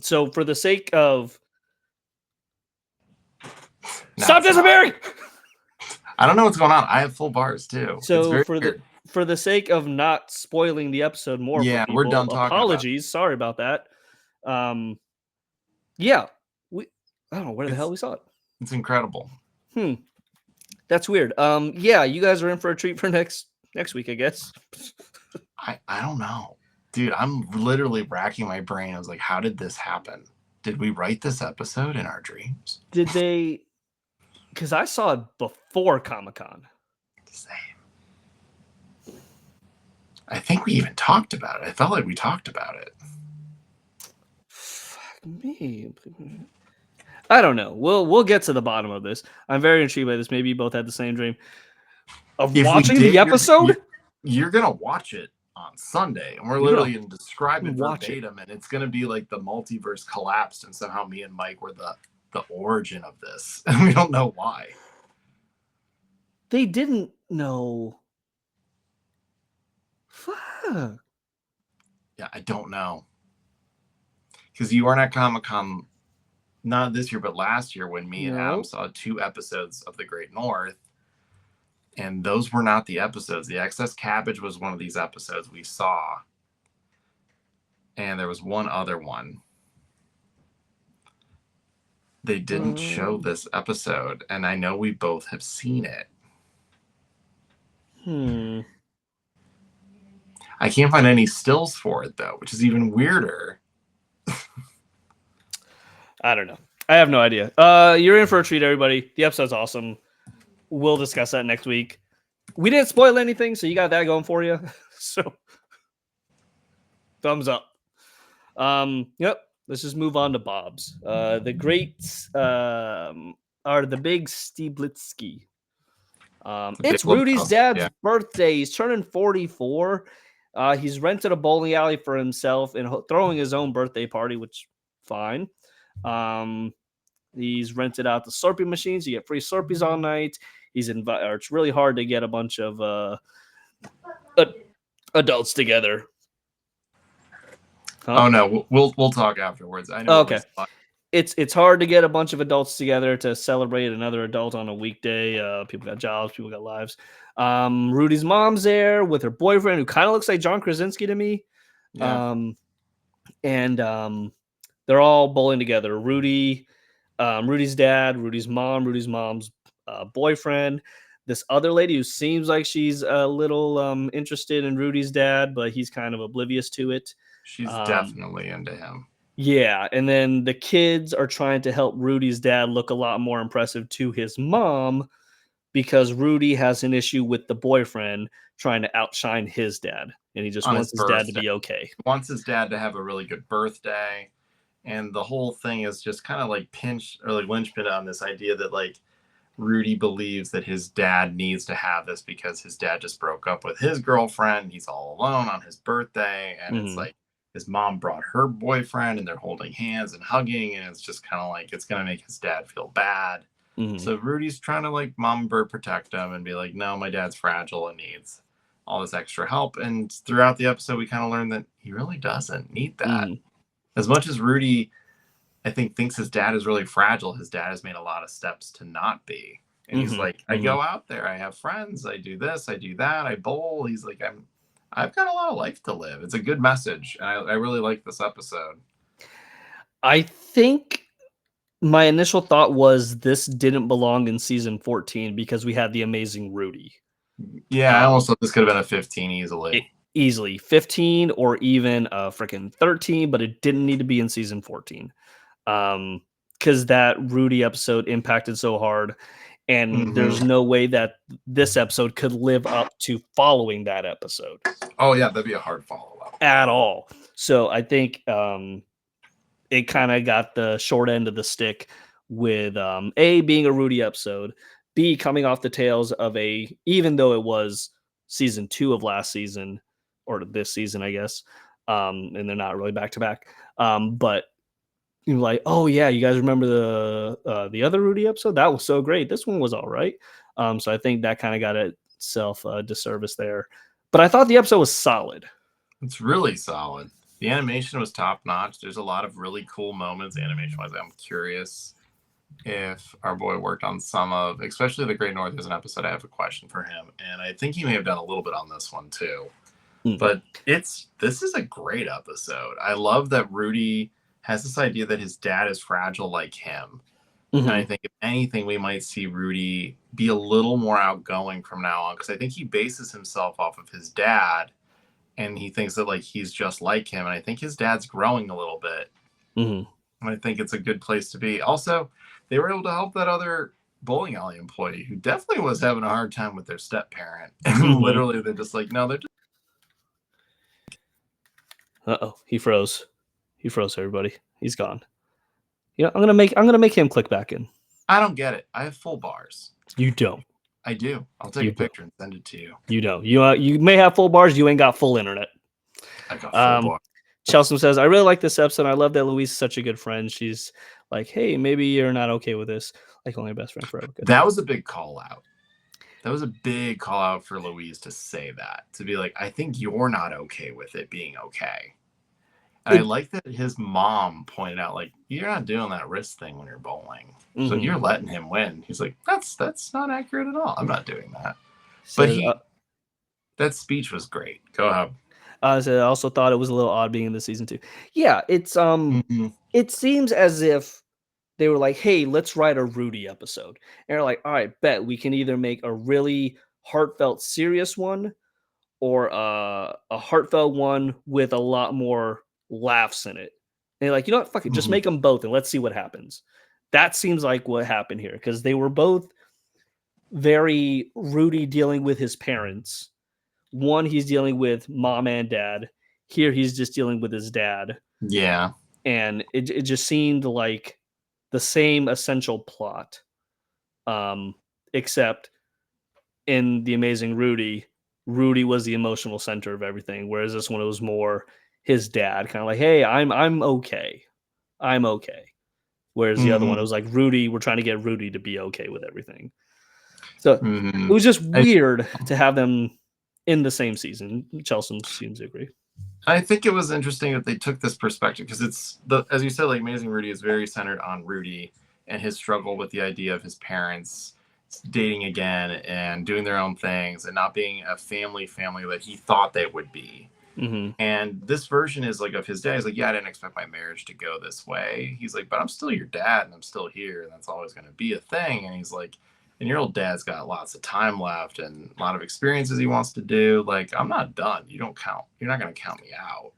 So for the sake of stop disappearing. I don't know what's going on. I have full bars too. So for the sake of not spoiling the episode more, yeah, for people, we're done talking. Apologies, sorry about that. Yeah, I don't know where the hell we saw it. It's incredible. That's weird. Yeah, you guys are in for a treat for next week, I guess. I don't know, dude. I'm literally racking my brain. I was like, how did this happen? Did we write this episode in our dreams? Did they? Because I saw it before Comic-Con. Same. I think we even talked about it. I felt like we talked about it. Fuck me. I don't know. We'll get to the bottom of this. I'm very intrigued by this. Maybe you both had the same dream of watching the episode. You're gonna watch it on Sunday, and we're literally gonna describe it verbatim, and it's gonna be like the multiverse collapsed, and somehow me and Mike were the origin of this, and we don't know why. They didn't know. Fuck. Yeah, I don't know. Because you weren't at Comic-Con, not this year, but last year when me and Adam saw 2 episodes of The Great North, and those were not the episodes. The Excess Cabbage was one of these episodes we saw, and there was one other one. They didn't show this episode, and I know we both have seen it. I can't find any stills for it, though, which is even weirder. I don't know. I have no idea. You're in for a treat, everybody. The episode's awesome. We'll discuss that next week. We didn't spoil anything, so you got that going for you. So, thumbs up. Yep. Let's just move on to Bob's. The greats are the big Stieblitzky. It's Rudy's dad's birthday. He's turning 44. He's rented a bowling alley for himself and throwing his own birthday party, which fine. He's rented out the Slurpee machines. You get free Slurpees all night. It's really hard to get a bunch of adults together. Huh? Oh no, we'll talk afterwards. I know. Okay. It's hard to get a bunch of adults together to celebrate another adult on a weekday. People got jobs, people got lives. Rudy's mom's there with her boyfriend, who kind of looks like John Krasinski to me. Yeah. And they're all bowling together. Rudy's dad, Rudy's mom's boyfriend, this other lady who seems like she's a little interested in Rudy's dad, but he's kind of oblivious to it. She's definitely into him. Yeah, and then the kids are trying to help Rudy's dad look a lot more impressive to his mom because Rudy has an issue with the boyfriend trying to outshine his dad, and he just wants his dad to be okay. He wants his dad to have a really good birthday, and the whole thing is just kind of like linchpin on this idea that like Rudy believes that his dad needs to have this because his dad just broke up with his girlfriend. He's all alone on his birthday, and it's like his mom brought her boyfriend and they're holding hands and hugging, and it's just kind of like it's going to make his dad feel bad. So Rudy's trying to like mom bird protect him and be like, no, my dad's fragile and needs all this extra help. And throughout the episode, we kind of learn that he really doesn't need that. As much as Rudy, I think, thinks his dad is really fragile, his dad has made a lot of steps to not be. And he's like, I go out there, I have friends, I do this, I do that, I bowl. He's like, I've got a lot of life to live. It's a good message. And I really like this episode. I think my initial thought was this didn't belong in season 14 because we had the amazing Rudy. Yeah, I almost thought this could have been a 15 easily. Easily 15 or even a freaking 13, but it didn't need to be in season 14. Because that Rudy episode impacted so hard. And there's no way that this episode could live up to following that episode. Oh, yeah, that'd be a hard follow-up. At all. So I think it kind of got the short end of the stick with A, being a Rudy episode, B, coming off the tails of even though it was season 2 of last season or this season, I guess, and they're not really back to back. But you're like, oh yeah, you guys remember the other Rudy episode? That was so great. This one was all right. So I think that kind of got itself a disservice there. But I thought the episode was solid. It's really solid. The animation was top notch. There's a lot of really cool moments animation wise. I'm curious if our boy worked on some of, especially the Great North. There's an episode I have a question for him, and I think he may have done a little bit on this one too. But this is a great episode. I love that Rudy has this idea that his dad is fragile like him. And I think if anything, we might see Rudy be a little more outgoing from now on, because I think he bases himself off of his dad, and he thinks that like he's just like him. And I think his dad's growing a little bit. And I think it's a good place to be. Also, they were able to help that other bowling alley employee who definitely was having a hard time with their step parent. And literally, they're just like, no, they're just. He froze. He froze. Everybody, he's gone. Yeah, I'm gonna make him click back in. I don't get it. I have full bars. You don't. I do. I'll take a picture and send it to you. You don't. You may have full bars. You ain't got full internet. I got full bars. Chelsea says, I really like this episode. I love that Louise is such a good friend. She's like, hey, maybe you're not okay with this. Like only best friend forever. Good. That was a big call out. That was a big call out for Louise to say that. To be like, I think you're not okay with it being okay. And I like that his mom pointed out, like, you're not doing that wrist thing when you're bowling. So you're letting him win. He's like, that's not accurate at all. I'm not doing that. So, But that speech was great. Go ahead. I also thought it was a little odd being in the season 2. Yeah, it's it seems as if they were like, hey, let's write a Rudy episode. And they're like, all right, bet we can either make a really heartfelt, serious one or a heartfelt one with a lot more laughs in it. And they're like, you know what? Fuck it. Just make them both and let's see what happens. That seems like what happened here because they were both very Rudy dealing with his parents. One, he's dealing with mom and dad. Here, he's just dealing with his dad. Yeah. And it just seemed like the same essential plot, except in The Amazing Rudy, Rudy was the emotional center of everything, whereas this one it was more his dad, kind of like, hey, I'm okay. I'm okay. Whereas the other one, it was like Rudy, we're trying to get Rudy to be okay with everything. So it was just weird to have them in the same season. Chelsea seems to agree. I think it was interesting that they took this perspective because it's as you said, like Amazing Rudy is very centered on Rudy and his struggle with the idea of his parents dating again and doing their own things and not being a family that he thought they would be. And this version is like of his dad. He's like, yeah, I didn't expect my marriage to go this way. He's like, but I'm still your dad and I'm still here and that's always going to be a thing. And he's like, and your old dad's got lots of time left and a lot of experiences he wants to do. Like, I'm not done. You don't count. You're not going to count me out.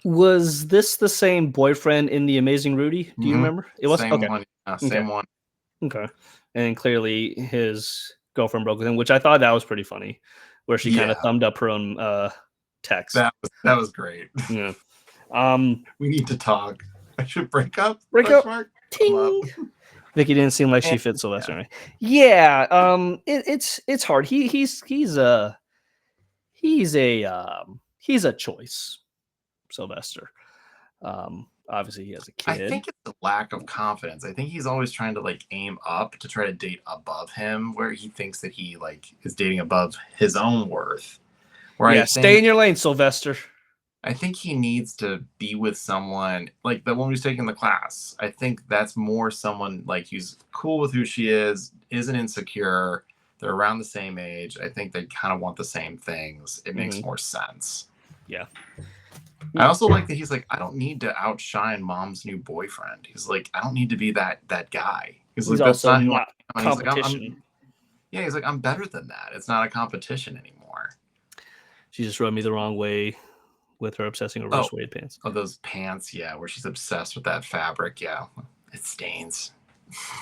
Was this the same boyfriend in The Amazing Rudy? Do you remember? It was same one. Same one. Okay. And clearly his girlfriend broke with him, which I thought that was pretty funny, where she kind of thumbed up her own text. That was great. Yeah. We need to talk. I should break up. Break up. Ting. Vicky didn't seem like she fit Sylvester. Right? Yeah. It's hard. He's a choice, Sylvester. Obviously he has a kid. I think it's a lack of confidence. I think he's always trying to like aim up to try to date above him, where he thinks that he like is dating above his own worth. Where stay in your lane, Sylvester. I think he needs to be with someone like the one who's taking the class. I think that's more someone like who's cool with who she is, isn't insecure. They're around the same age. I think they kind of want the same things. It makes more sense. Yeah. I also like that he's like, I don't need to outshine mom's new boyfriend. He's like, I don't need to be that guy. He's like, that's also not competition. He's like, I'm better than that. It's not a competition anymore. She just rubbed me the wrong way with her obsessing over suede pants. Oh, those pants, yeah, where she's obsessed with that fabric, yeah. It stains.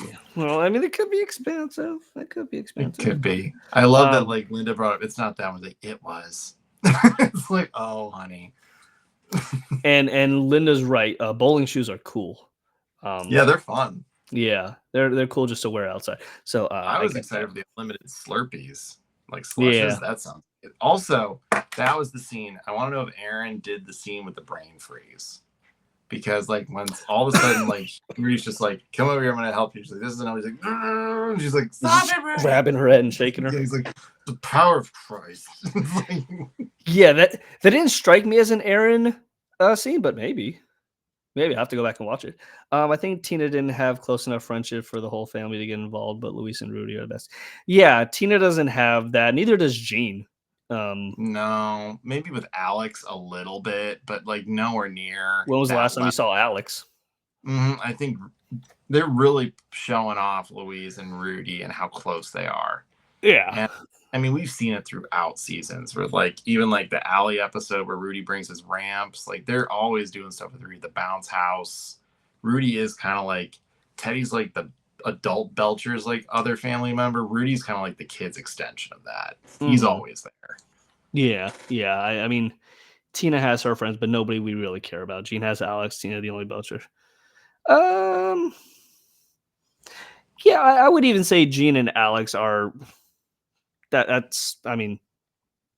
Yeah. Well, I mean, it could be expensive. It could be expensive. It could be. I love that, like, Linda brought up, it's not that one. Like, it was. It's like, oh, honey. and Linda's right. Bowling shoes are cool. Yeah, they're fun. Yeah, they're cool just to wear outside. So I I was get excited that. for the unlimited Slurpees, like Yeah. slushes. That sounds good. Also, that was the scene. I want to know if Aaron did the scene with the brain freeze. Because like once all of a sudden like Rudy's just like, come over here, I'm gonna help you. She's like, this isn't always like, and she's like, stop it, Rudy! Grabbing her head and shaking her. Yeah, he's like, the power of Christ. It's like, Yeah, that didn't strike me as an Aaron scene, but maybe. Maybe I have to go back and watch it. I think Tina didn't have close enough friendship for the whole family to get involved, but Luis and Rudy are the best. Yeah, Tina doesn't have that. Neither does Gene. no, maybe with Alex a little bit, but like nowhere near When was the that last time you level. saw Alex? I think they're really showing off Louise and Rudy and how close they are. Yeah. And I mean, we've seen it throughout seasons where like even like the alley episode where Rudy brings his ramps, like they're always doing stuff with Rudy, the bounce house. Rudy is kind of like Teddy's like the adult Belcher's like other family member. Rudy's kind of like the kid's extension of that. He's Mhm. always there. Yeah. Yeah. I mean, Tina has her friends, but nobody we really care about. Gene has Alex. Tina, the only Belcher. Um. Yeah, I would even say Gene and Alex are that's. I mean,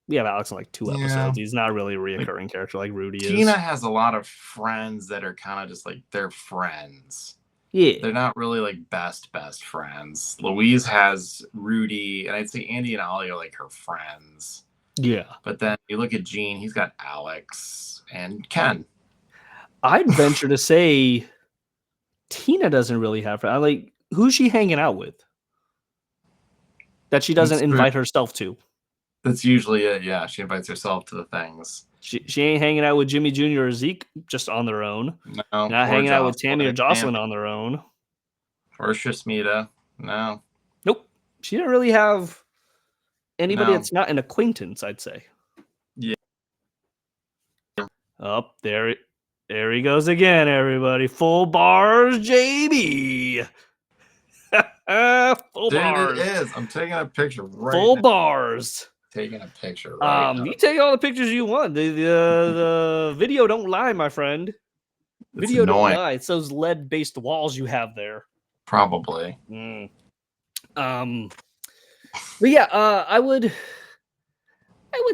we have Alex in like 2 Yeah. episodes. He's not really a reoccurring character like Rudy Tina is. has a lot of friends that are kind of just like they're friends. Yeah. They're not really like best friends. Louise has Rudy, and I'd say Andy and Ollie are like her friends. Yeah. But then you look at Gene, he's got Alex and Ken. I'd venture to say Tina doesn't really have friends. Like, who's she hanging out with that she doesn't invite herself to? That's usually it. Yeah, she invites herself to the things. She ain't hanging out with Jimmy Jr. or Zeke just on their own. No, Not or hanging out with Jocelyn Tammy or or Jocelyn Tammy on their own. or Shasmita. No, Nope. She didn't really have anybody No. that's not an acquaintance, I'd say. Yeah. Up there he goes again, everybody. Full bars, JB. Full Dude, bars. it is. I'm taking a picture right Full now. bars. Taking a picture right now. You take all the pictures you want. The video don't lie, my friend. It's Video don't annoying. lie. It's those lead-based walls you have there. Probably. But yeah, I would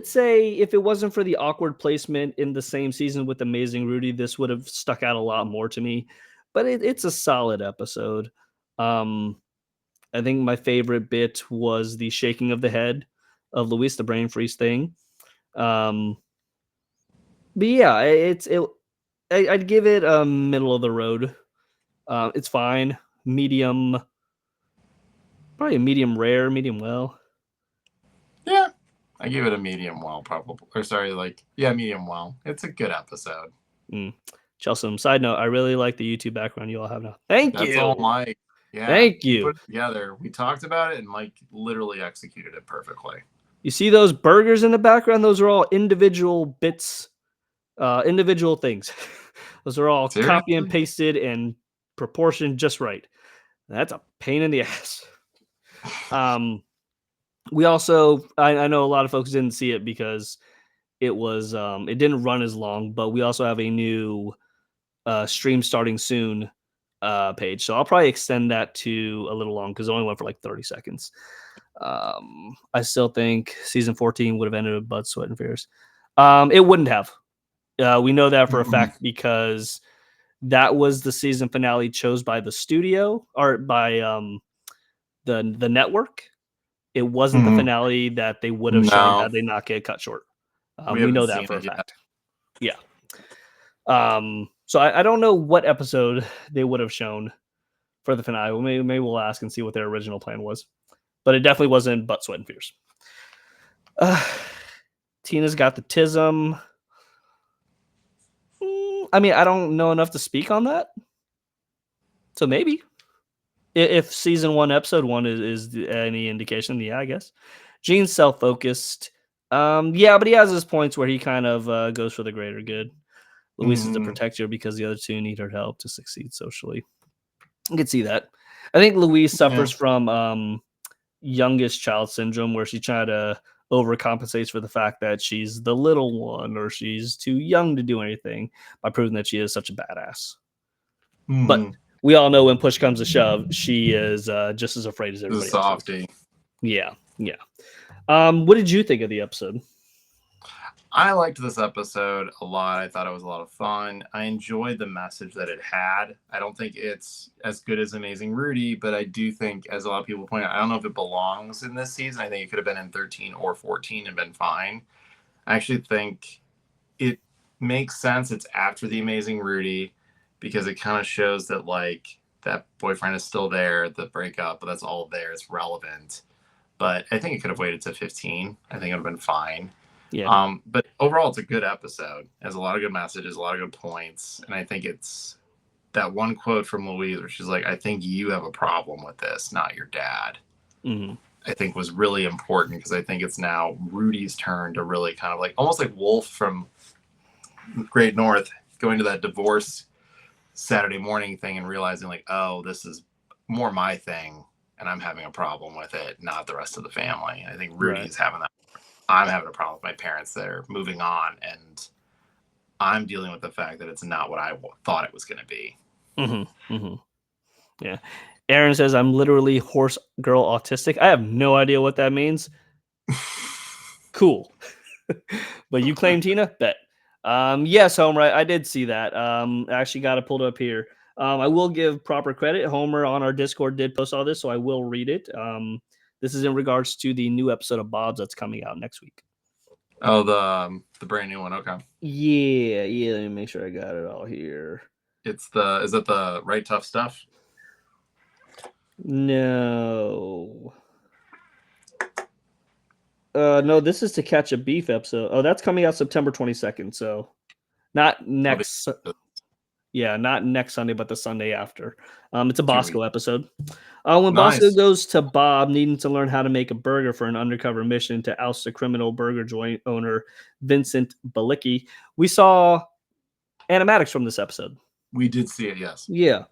say if it wasn't for the awkward placement in the same season with Amazing Rudy, this would have stuck out a lot more to me. But it's a solid episode. I think my favorite bit was the shaking of the head of Luis, the brain freeze thing. But yeah, I'd give it a middle of the road. It's fine, medium, probably a medium rare, medium well. Yeah. I give it a medium well, probably. Or sorry, medium well. It's a good episode. Chelsea, side note, I really like the YouTube background you all have now. Thank you. That's all Mike. Yeah. Thank you. Put it together. We talked about it and Mike literally executed it perfectly. You see those burgers in the background? Those are all individual bits, individual things. Those are all Seriously? copy and pasted and proportioned just right. That's a pain in the ass. We also, I know a lot of folks didn't see it because it was, it didn't run as long, but we also have a new stream starting soon page. So I'll probably extend that to a little long because it only went for like 30 seconds. I still think season 14 would have ended with blood, sweat, and fears. It wouldn't have. We know that for a fact because that was the season finale chose by the studio or by the network. It wasn't the finale that they would have shown had they not get cut short. We know that for a fact. Yeah. So I don't know what episode they would have shown for the finale. Maybe we'll ask and see what their original plan was. But it definitely wasn't butt, sweat, and fears. Tina's got the tism. I mean, I don't know enough to speak on that. So maybe. If season 1, episode 1 is any indication, yeah, I guess. Gene's self-focused. Yeah, but he has his points where he kind of goes for the greater good. Luis is the protector because the other two need her help to succeed socially. I can see that. I think Luis suffers from youngest child syndrome where she trying to overcompensates for the fact that she's the little one or she's too young to do anything by proving that she is such a badass. But we all know when push comes to shove, she is just as afraid as The everybody else. softie. Yeah. What did you think of the episode? I liked this episode a lot. I thought it was a lot of fun. I enjoyed the message that it had. I don't think it's as good as Amazing Rudy, but I do think, as a lot of people point out, I don't know if it belongs in this season. I think it could have been in 13 or 14 and been fine. I actually think it makes sense. It's after the Amazing Rudy because it kind of shows that like that boyfriend is still there, the breakup, but that's all there. It's relevant. But I think it could have waited to 15. I think it would have been fine. Yeah. But overall, it's a good episode. It has a lot of good messages, a lot of good points. And I think it's that one quote from Louise where she's like, I think you have a problem with this, not your dad. Mm-hmm. I think was really important because I think it's now Rudy's turn to really kind of like, almost like Wolf from Great North going to that divorce Saturday morning thing and realizing like, oh, this is more my thing and I'm having a problem with it, not the rest of the family. And I think Rudy's having that. I'm having a problem with my parents that are moving on, and I'm dealing with the fact that it's not what I thought it was going to be. Yeah. Aaron says, I'm literally horse girl autistic. I have no idea what that means. Cool. But you claim, Tina? Bet. Yes, Homer, I did see that. I actually got it pulled up here. I will give proper credit. Homer on our Discord did post all this, so I will read it. This is in regards to the new episode of Bob's that's coming out next week. Oh, the brand new one. Okay. Yeah. Let me make sure I got it all here. Is it the Right Tough Stuff? No. No, this is To Catch a Beef episode. Oh, that's coming out September 22nd. So not next. Yeah, not next Sunday, but the Sunday after. It's a Bosco episode. When Bosco goes to Bob, needing to learn how to make a burger for an undercover mission to oust the criminal burger joint owner, Vincent Balicki, we saw animatics from this episode. We did see it, yes. Yeah.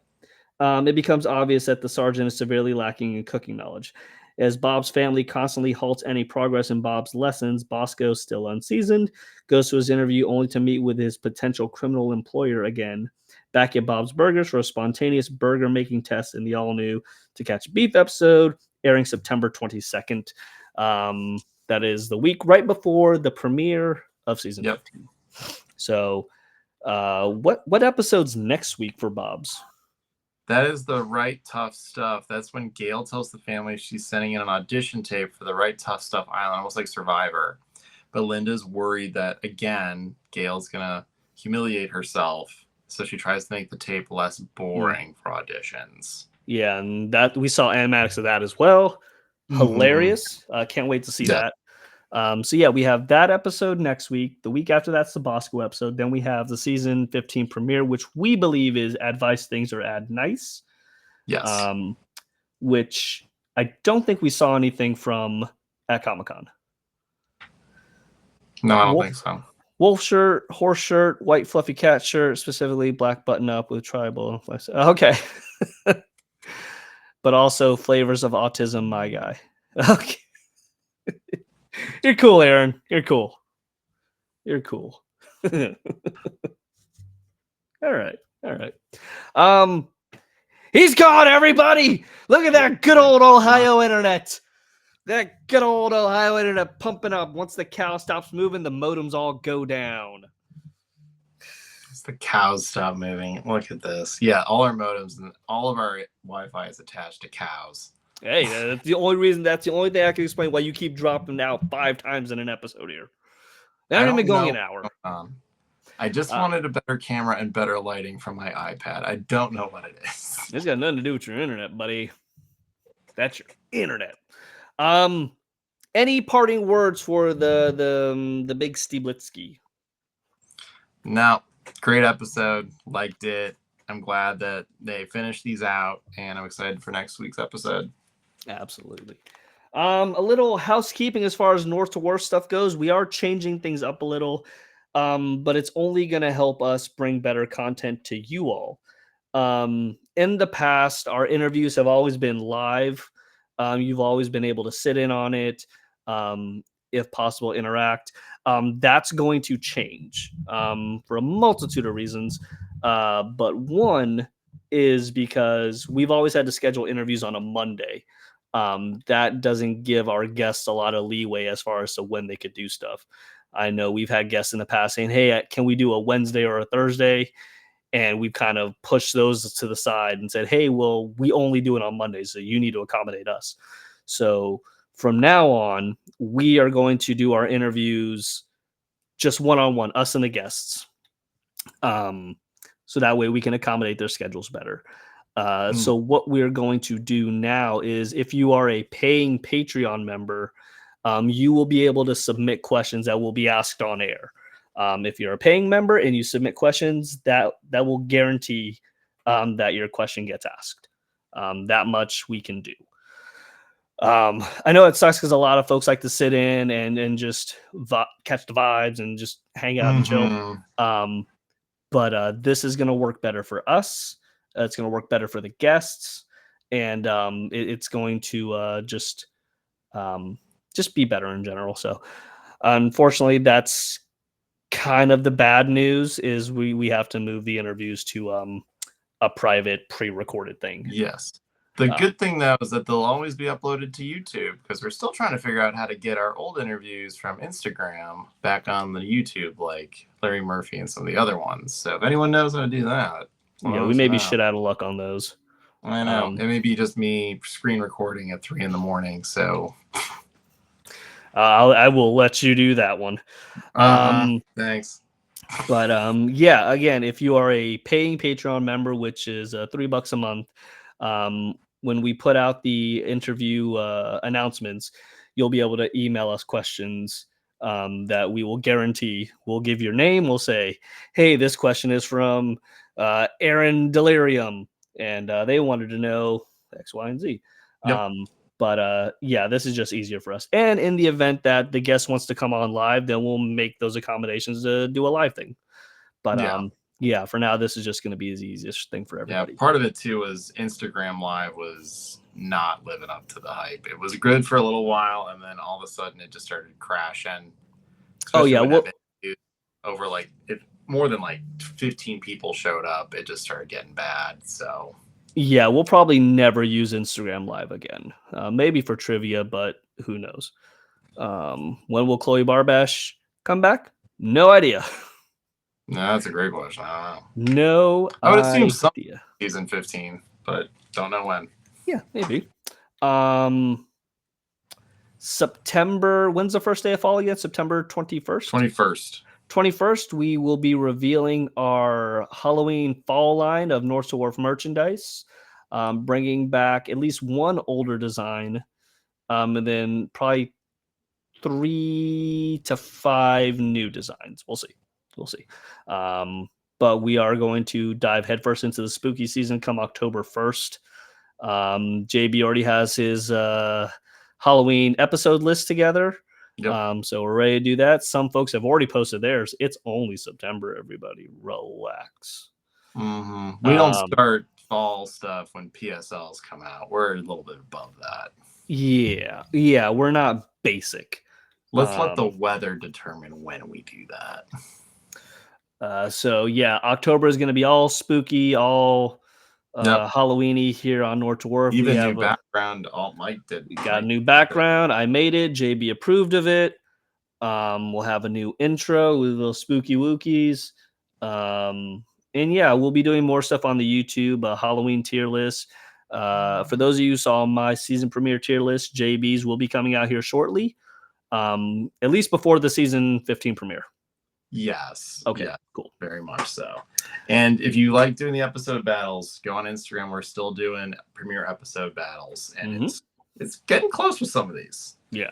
It becomes obvious that the sergeant is severely lacking in cooking knowledge. As Bob's family constantly halts any progress in Bob's lessons, Bosco, still unseasoned, goes to his interview only to meet with his potential criminal employer again. Back at Bob's Burgers for a spontaneous burger making test in the all-new To Catch a Beef episode, airing September 22nd. That is the week right before the premiere of season 15. So what episode's next week for Bob's? That is the Right Tough Stuff. That's when Gail tells the family she's sending in an audition tape for the Right Tough Stuff Island, almost like Survivor. But Linda's worried that, again, Gail's going to humiliate herself. So she tries to make the tape less boring for auditions. Yeah, and that we saw animatics of that as well. Hilarious. Can't wait to see that. So yeah, we have that episode next week. The week after that's the Bosco episode. Then we have the season 15 premiere, which we believe is Advice Things or Ad Nice. Yes. Which I don't think we saw anything from at Comic-Con. No, I don't think so. Wolf shirt, horse shirt, white fluffy cat shirt, specifically black button up with tribal. Okay. But also flavors of autism, my guy. Okay. You're cool, Aaron. You're cool. All right. He's gone, everybody. Look at that good old Ohio internet. That good old Ohio internet pumping up. Once the cow stops moving, the modems all go down. It's the cows stop moving. Look at this. Yeah, all our modems and all of our Wi-Fi is attached to cows. Hey, that's the only reason. That's the only thing I can explain why you keep dropping out 5 times in an episode here. Not even going an hour. I just wanted a better camera and better lighting from my iPad. I don't know what it is. It's got nothing to do with your internet, buddy. That's your internet. Any parting words for the big Stiblitsky? No, great episode. Liked it. I'm glad that they finished these out, and I'm excited for next week's episode. Absolutely. A little housekeeping as far as North to Worth stuff goes. We are changing things up a little, but it's only going to help us bring better content to you all. In the past, our interviews have always been live. You've always been able to sit in on it, if possible, interact. That's going to change for a multitude of reasons. But one is because we've always had to schedule interviews on a Monday. That doesn't give our guests a lot of leeway as far as to when they could do stuff. I know we've had guests in the past saying, "Hey, can we do a Wednesday or a Thursday?" And we've kind of pushed those to the side and said, "Hey, well, we only do it on Mondays, so you need to accommodate us." So from now on, we are going to do our interviews just one-on-one, us and the guests. So that way we can accommodate their schedules better. So what we're going to do now is, if you are a paying Patreon member, you will be able to submit questions that will be asked on air. If you're a paying member and you submit questions, that will guarantee that your question gets asked. That much we can do. I know it sucks because a lot of folks like to sit in and just catch the vibes and just hang out and chill. But this is going to work better for us. It's going to work better for the guests, and it's going to just be better in general. So, unfortunately, that's kind of the bad news. Is we have to move the interviews to a private pre-recorded thing. Yes. The good thing, though, is that they'll always be uploaded to YouTube, because we're still trying to figure out how to get our old interviews from Instagram back on the YouTube, like Larry Murphy and some of the other ones. So if anyone knows how to do that, Yeah, we may be shit out of luck on those. I know. It may be just me screen recording at 3 a.m. So I will let you do that one. Thanks. But yeah, again, if you are a paying Patreon member, which is $3 a month, when we put out the interview announcements, you'll be able to email us questions that we will guarantee. We'll give your name. We'll say, "Hey, this question is from Aaron Delirium, and they wanted to know X, Y, and Z." Yep. But yeah, this is just easier for us. And in the event that the guest wants to come on live, then we'll make those accommodations to do a live thing. But yeah, for now, this is just going to be the easiest thing for everybody. Yeah, part of it too was Instagram Live was not living up to the hype. It was good for a little while, and then all of a sudden it just started crashing. Oh yeah, over like more than like 15 people showed up, it just started getting bad. So yeah, we'll probably never use Instagram Live again. Maybe for trivia, but who knows? When will Chloe Barbash come back? No idea. No, that's a great question. I don't know. No, I would assume some idea. season 15, but don't know when. Yeah, maybe. September. When's the first day of fall again? September 21st. 21st, we will be revealing our Halloween fall line of North to Wharf merchandise, bringing back at least one older design, and then probably 3 to 5 new designs. We'll see. But we are going to dive headfirst into the spooky season come October 1st. JB already has his Halloween episode list together. Yep. So we're ready to do that. Some folks have already posted theirs. It's only September, everybody. Relax. Mm-hmm. We don't start fall stuff when PSLs come out. We're a little bit above that. Yeah, we're not basic. Let's let the weather determine when we do that. So yeah, October is going to be all spooky, all Halloweeny here on North to Wharf. Even new background. Mike did. We got a new background. I made it. JB approved of it. We'll have a new intro with little spooky wookies. And yeah, we'll be doing more stuff on the YouTube Halloween tier list. For those of you who saw my season premiere tier list, JB's will be coming out here shortly. At least before the season 15 premiere. Yes. Okay. Yeah, cool. Very much so. And if you like doing the episode battles, go on Instagram. We're still doing premiere episode battles, and it's getting close with some of these. Yeah.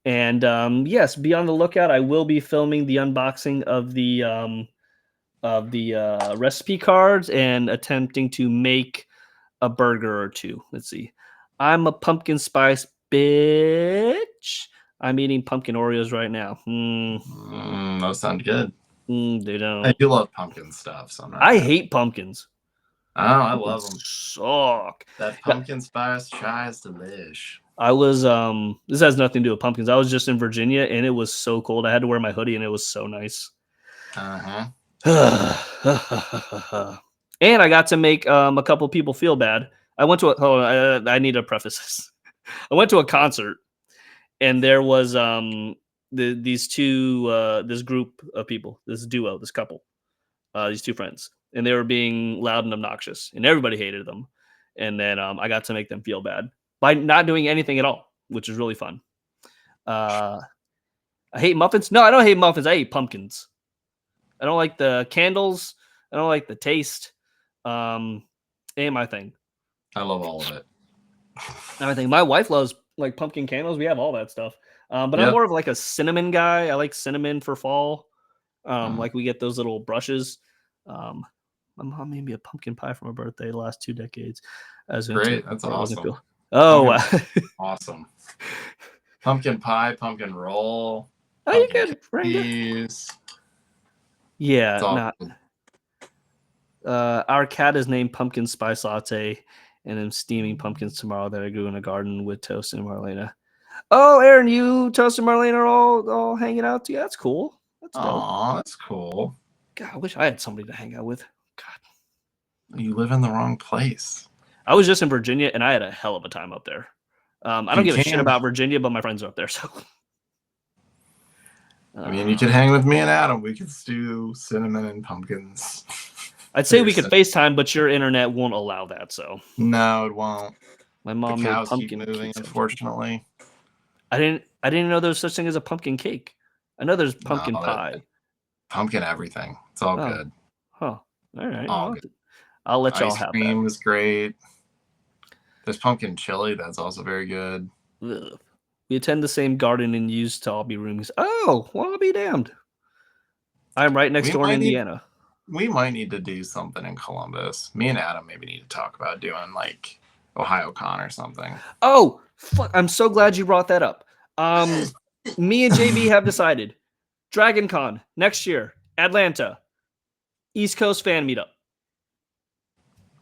And yes, be on the lookout. I will be filming the unboxing of the recipe cards and attempting to make a burger or two. Let's see. I'm a pumpkin spice bitch. I'm eating pumpkin Oreos right now. Those sound good. They don't. I do love pumpkin stuff. So I hate pumpkins. Oh, I love them. Suck. That pumpkin spice chai is delish. I was this has nothing to do with pumpkins. I was just in Virginia and it was so cold. I had to wear my hoodie and it was so nice. And I got to make a couple people feel bad. I went to a hold on, I need to preface this. I went to a concert and there was these two this group of people, this duo, this couple, these two friends, and they were being loud and obnoxious, and everybody hated them. And then I got to make them feel bad by not doing anything at all, which is really fun. I hate muffins. No, I don't hate muffins. I hate pumpkins. I don't like the candles. I don't like the taste. Ain't my thing. I love all of it. I think my wife loves like pumpkin candles. We have all that stuff. But I'm Yep. more of like a cinnamon guy. I like cinnamon for fall. Mm. Like we get those little brushes. My mom made me a pumpkin pie for my birthday the last 2 decades. Great. That's awesome. Oh, Awesome. Pumpkin pie, pumpkin roll. oh, you pumpkin good, Brandon? cheese. Yeah, It's all not. good. Our cat is named Pumpkin Spice Latte, and I'm steaming pumpkins tomorrow that I grew in a garden with Toast and Marlena. Oh, Aaron, you, Toast and Marlena are all hanging out together. That's cool. That's dope. Aw, that's cool. God, I wish I had somebody to hang out with. God, You live in the wrong place. I was just in Virginia, and I had a hell of a time up there. I don't You give a shit can- about Virginia, but my friends are up there, so. I mean, you could hang with me and Adam. We could do cinnamon and pumpkins. I'd say we could FaceTime, but your internet won't allow that. So No, it won't. my The mom made cows keep pumpkin moving, cakes. unfortunately. I didn't know there was such thing as a pumpkin cake. I know there's pumpkin No, pie. Pumpkin everything. It's all Oh. good. Huh. All right. All well, good. I'll let y'all Ice have cream is great. There's pumpkin chili. That's also very good. that. Ugh. We attend the same garden and used to all be roomies. Oh, well, I'll be damned. I'm right next We door in might need- Indiana. We might need to do something in Columbus. Me and Adam maybe need to talk about doing like OhioCon or something. Oh, fuck. I'm so glad you brought that up. Me and JB have decided Dragon Con next year, Atlanta, East Coast fan meetup.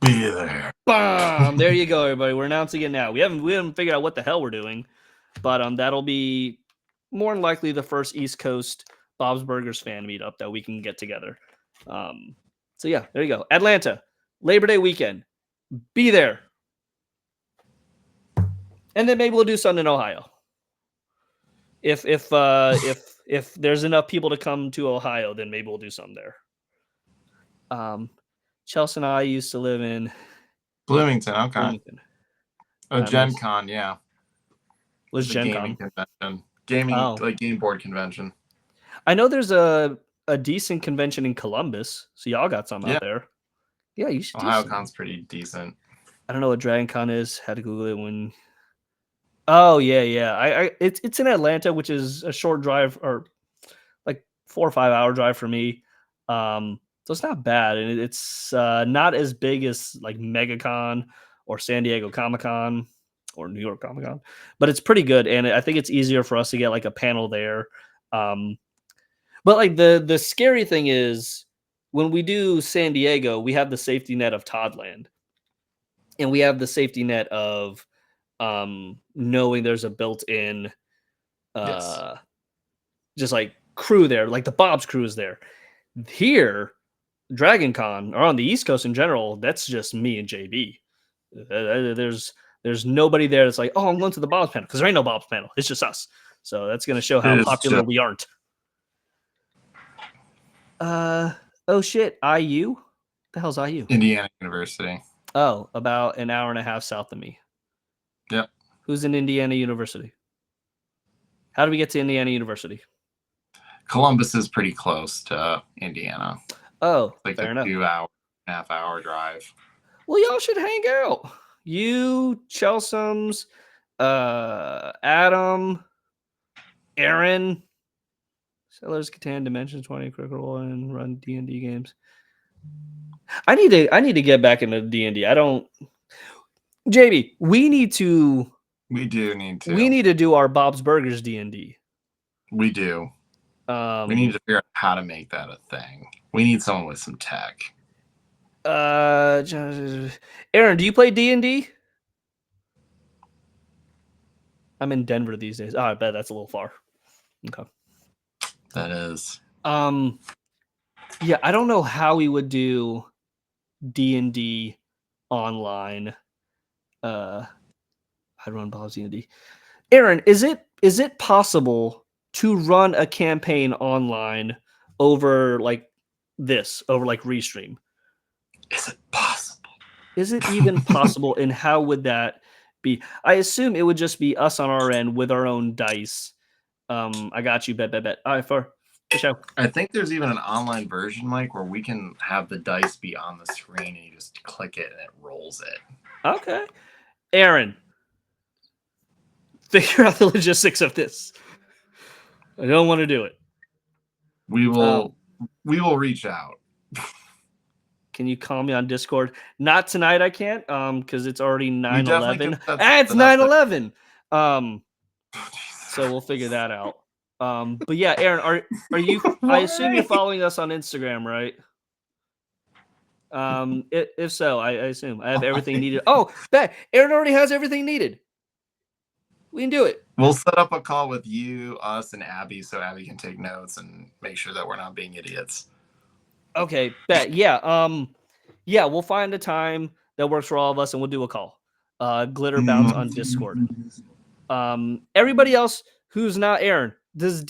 Be there. Bam! There you go, everybody. We're announcing it now. We haven't figured out what the hell we're doing, but that'll be more than likely the first East Coast Bob's Burgers fan meetup that we can get together. So yeah, there you go. Atlanta, Labor Day weekend. Be there. And then maybe we'll do something in Ohio. If there's enough people to come to Ohio, then maybe we'll do something there. Chelsea and I used to live in Bloomington, okay. Bloomington. Gen Con, yeah. Was The Gen gaming Con. convention. Gaming, Oh. like game board convention. I know there's a decent convention in Columbus, so y'all got some Yeah. out there. Yeah, you should do OhioCon's some. pretty decent. I don't know what Dragon Con is. Had to Google it when. Oh yeah. It's in Atlanta, which is a short drive or like 4 or 5 hour drive for me. So it's not bad, and it's not as big as like MegaCon or San Diego Comic Con or New York Comic Con, but it's pretty good, and I think it's easier for us to get like a panel there. But like the scary thing is when we do San Diego, we have the safety net of Toddland, and we have the safety net of knowing there's a built-in Yes. just like crew there, like the Bob's crew is there. Here, Dragon Con or on the East Coast in general, that's just me and JB. There's nobody there that's like, oh, I'm going to the Bob's panel, because there ain't no Bob's panel. It's just us. So that's going to show how It is popular just- we aren't. Oh shit, IU? The hell's IU? Indiana University. Oh, about an hour and a half south of me. Yep. Who's in Indiana University? How do we get to Indiana University? Columbus is pretty close to Indiana. Oh, Like fair a enough. 2.5 hour drive. Well, y'all should hang out. You, Chelsea's, Adam, Aaron, Sellers, Catan, Dimension 20, Critical Role, and run D&D games. I need to get back into D&D. I don't. JB, we need to We do need to. we need to do our Bob's Burgers D&D. We do. We need to figure out how to make that a thing. We need someone with some tech. Aaron, do you play D&D? I'm in Denver these days. Oh, I bet that's a little far. Okay. That is. Yeah, I don't know how we would do D&D online. I'd run Bob's D&D. Aaron, is it possible to run a campaign online over like Restream? Is it possible? Is it even possible? And how would that be? I assume it would just be us on our end with our own dice. I got you. Bet. All right, for show. I think there's even an online version, Mike, where we can have the dice be on the screen and you just click it and it rolls it. Okay, Aaron, figure out the logistics of this. I don't want to do it. We will reach out. Can you call me on Discord? Not tonight, I can't, because it's already 9/11. It's 9/11. So we'll figure that out. But yeah, Aaron, are you? I assume you're following us on Instagram, right? If so, I assume I have everything needed. Oh, bet Aaron already has everything needed. We can do it. We'll set up a call with you, us, and Abby so Abby can take notes and make sure that we're not being idiots. Okay, bet. Yeah. Yeah, we'll find a time that works for all of us and we'll do a call. Glitter bounce on Discord. Everybody else who's not Aaron, does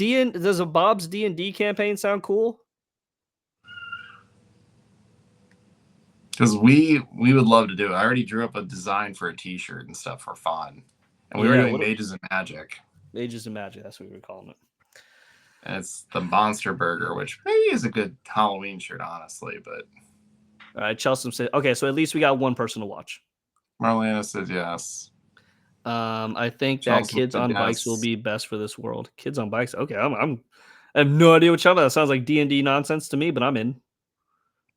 a Bob's D&D campaign sound cool? Because we would love to do it. I already drew up a design for a t-shirt and stuff for fun. And we were doing Mages and Magic. Mages and Magic, that's what we were calling it. And it's the Monster Burger, which maybe is a good Halloween shirt, honestly. But all right, Chelsea said, okay, so at least we got one person to watch. Marlena says yes. I think that Kids on Bikes will be best for this world. Kids on Bikes. Okay, I have no idea what you're talking about. That sounds like D&D nonsense to me, but I'm in.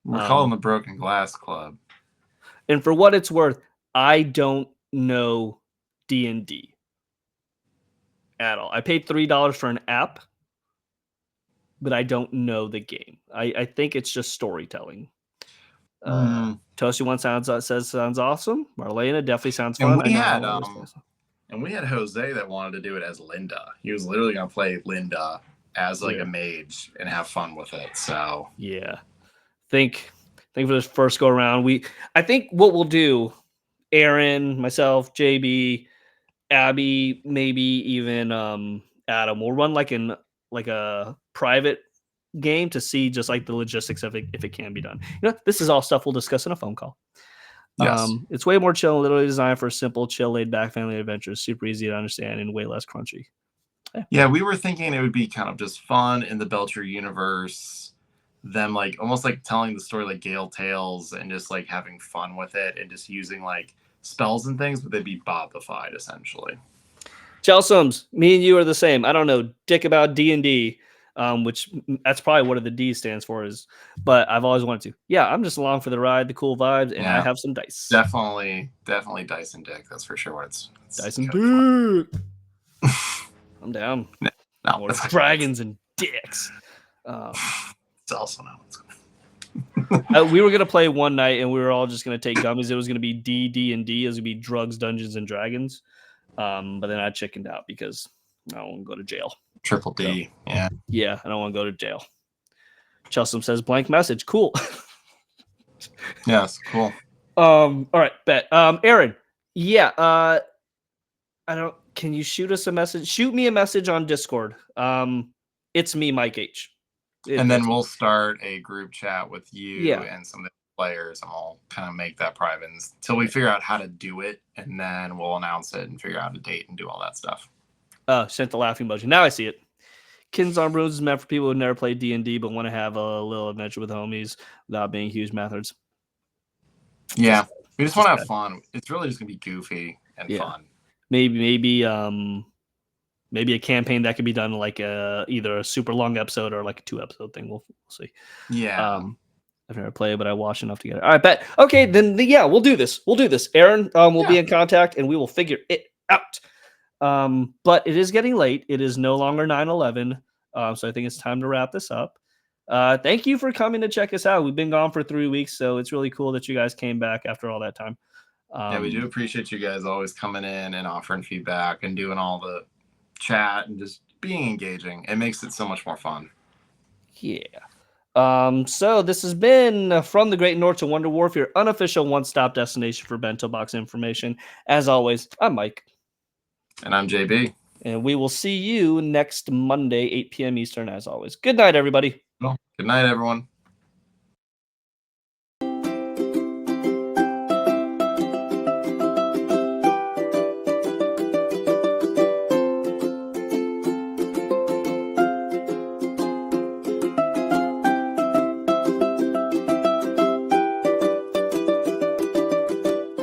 We're calling the Broken Glass Club. And for what it's worth, I don't know D&D at all. I paid $3 for an app, but I don't know the game. I think it's just storytelling. Toasty One sounds awesome. Marlena definitely sounds fun. And we had Jose that wanted to do it as Linda. He was literally gonna play Linda as like a mage and have fun with it. So yeah, think for this first go around, I think what we'll do, Aaron, myself, JB, Abby, maybe even Adam, we'll run like a private game to see just like the logistics of it, if it can be done. This is all stuff we'll discuss in a phone call. Yes. It's way more chill, literally designed for a simple, chill, laid back family adventure. Super easy to understand and way less crunchy. Yeah, we were thinking it would be kind of just fun in the Belcher universe. Them like almost like telling the story like Gale Tales and just like having fun with it and just using like spells and things, but they'd be Bobified essentially. Chelsums, me and you are the same. I don't know dick about D&D, which that's probably what the D stands for but I've always wanted to. Yeah, I'm just along for the ride, the cool vibes, and I have some dice. Definitely dice and dick. That's for sure what it's dice and dick. I'm down. No, more dragons and dicks. It's also not. We were gonna play one night, and we were all just gonna take gummies. It was gonna be D&D. It was gonna be drugs, Dungeons and Dragons. But then I chickened out because I don't want to go to jail. Triple D. So, yeah, I don't want to go to jail. Chelsea says blank message. Cool. Yes, cool. All right, bet. Aaron. Yeah. I don't. Can you shoot us a message? Shoot me a message on Discord. It's me, Mike H. And then we'll start a group chat with you and some of the players, and we'll kind of make that private until we figure out how to do it, and then we'll announce it and figure out a date and do all that stuff. Sent the laughing emoji. Now I see it. Kids on Runes is meant for people who never played D&D but want to have a little adventure with homies without being huge methods. Yeah, we just want to have fun. It's really just gonna be goofy and fun. Maybe a campaign that could be done like either a super long episode or like a 2-episode thing. We'll see. Yeah. I've never played, but I watched enough to get it. All right, bet. Okay, then we'll do this. Aaron, we'll be in contact and we will figure it out. But it is getting late. It is no longer 9/11. So I think it's time to wrap this up. Thank you for coming to check us out. We've been gone for 3 weeks, so it's really cool that you guys came back after all that time. We do appreciate you guys always coming in and offering feedback and doing all the chat and just being engaging. It makes it so much more fun. Yeah. So this has been From the Great North to Wonder Wharf, your unofficial one-stop destination for bento box information. As always, I'm Mike. And I'm JB. And we will see you next Monday, 8 p.m. Eastern, as always. Good night, everybody. Well, good night, everyone.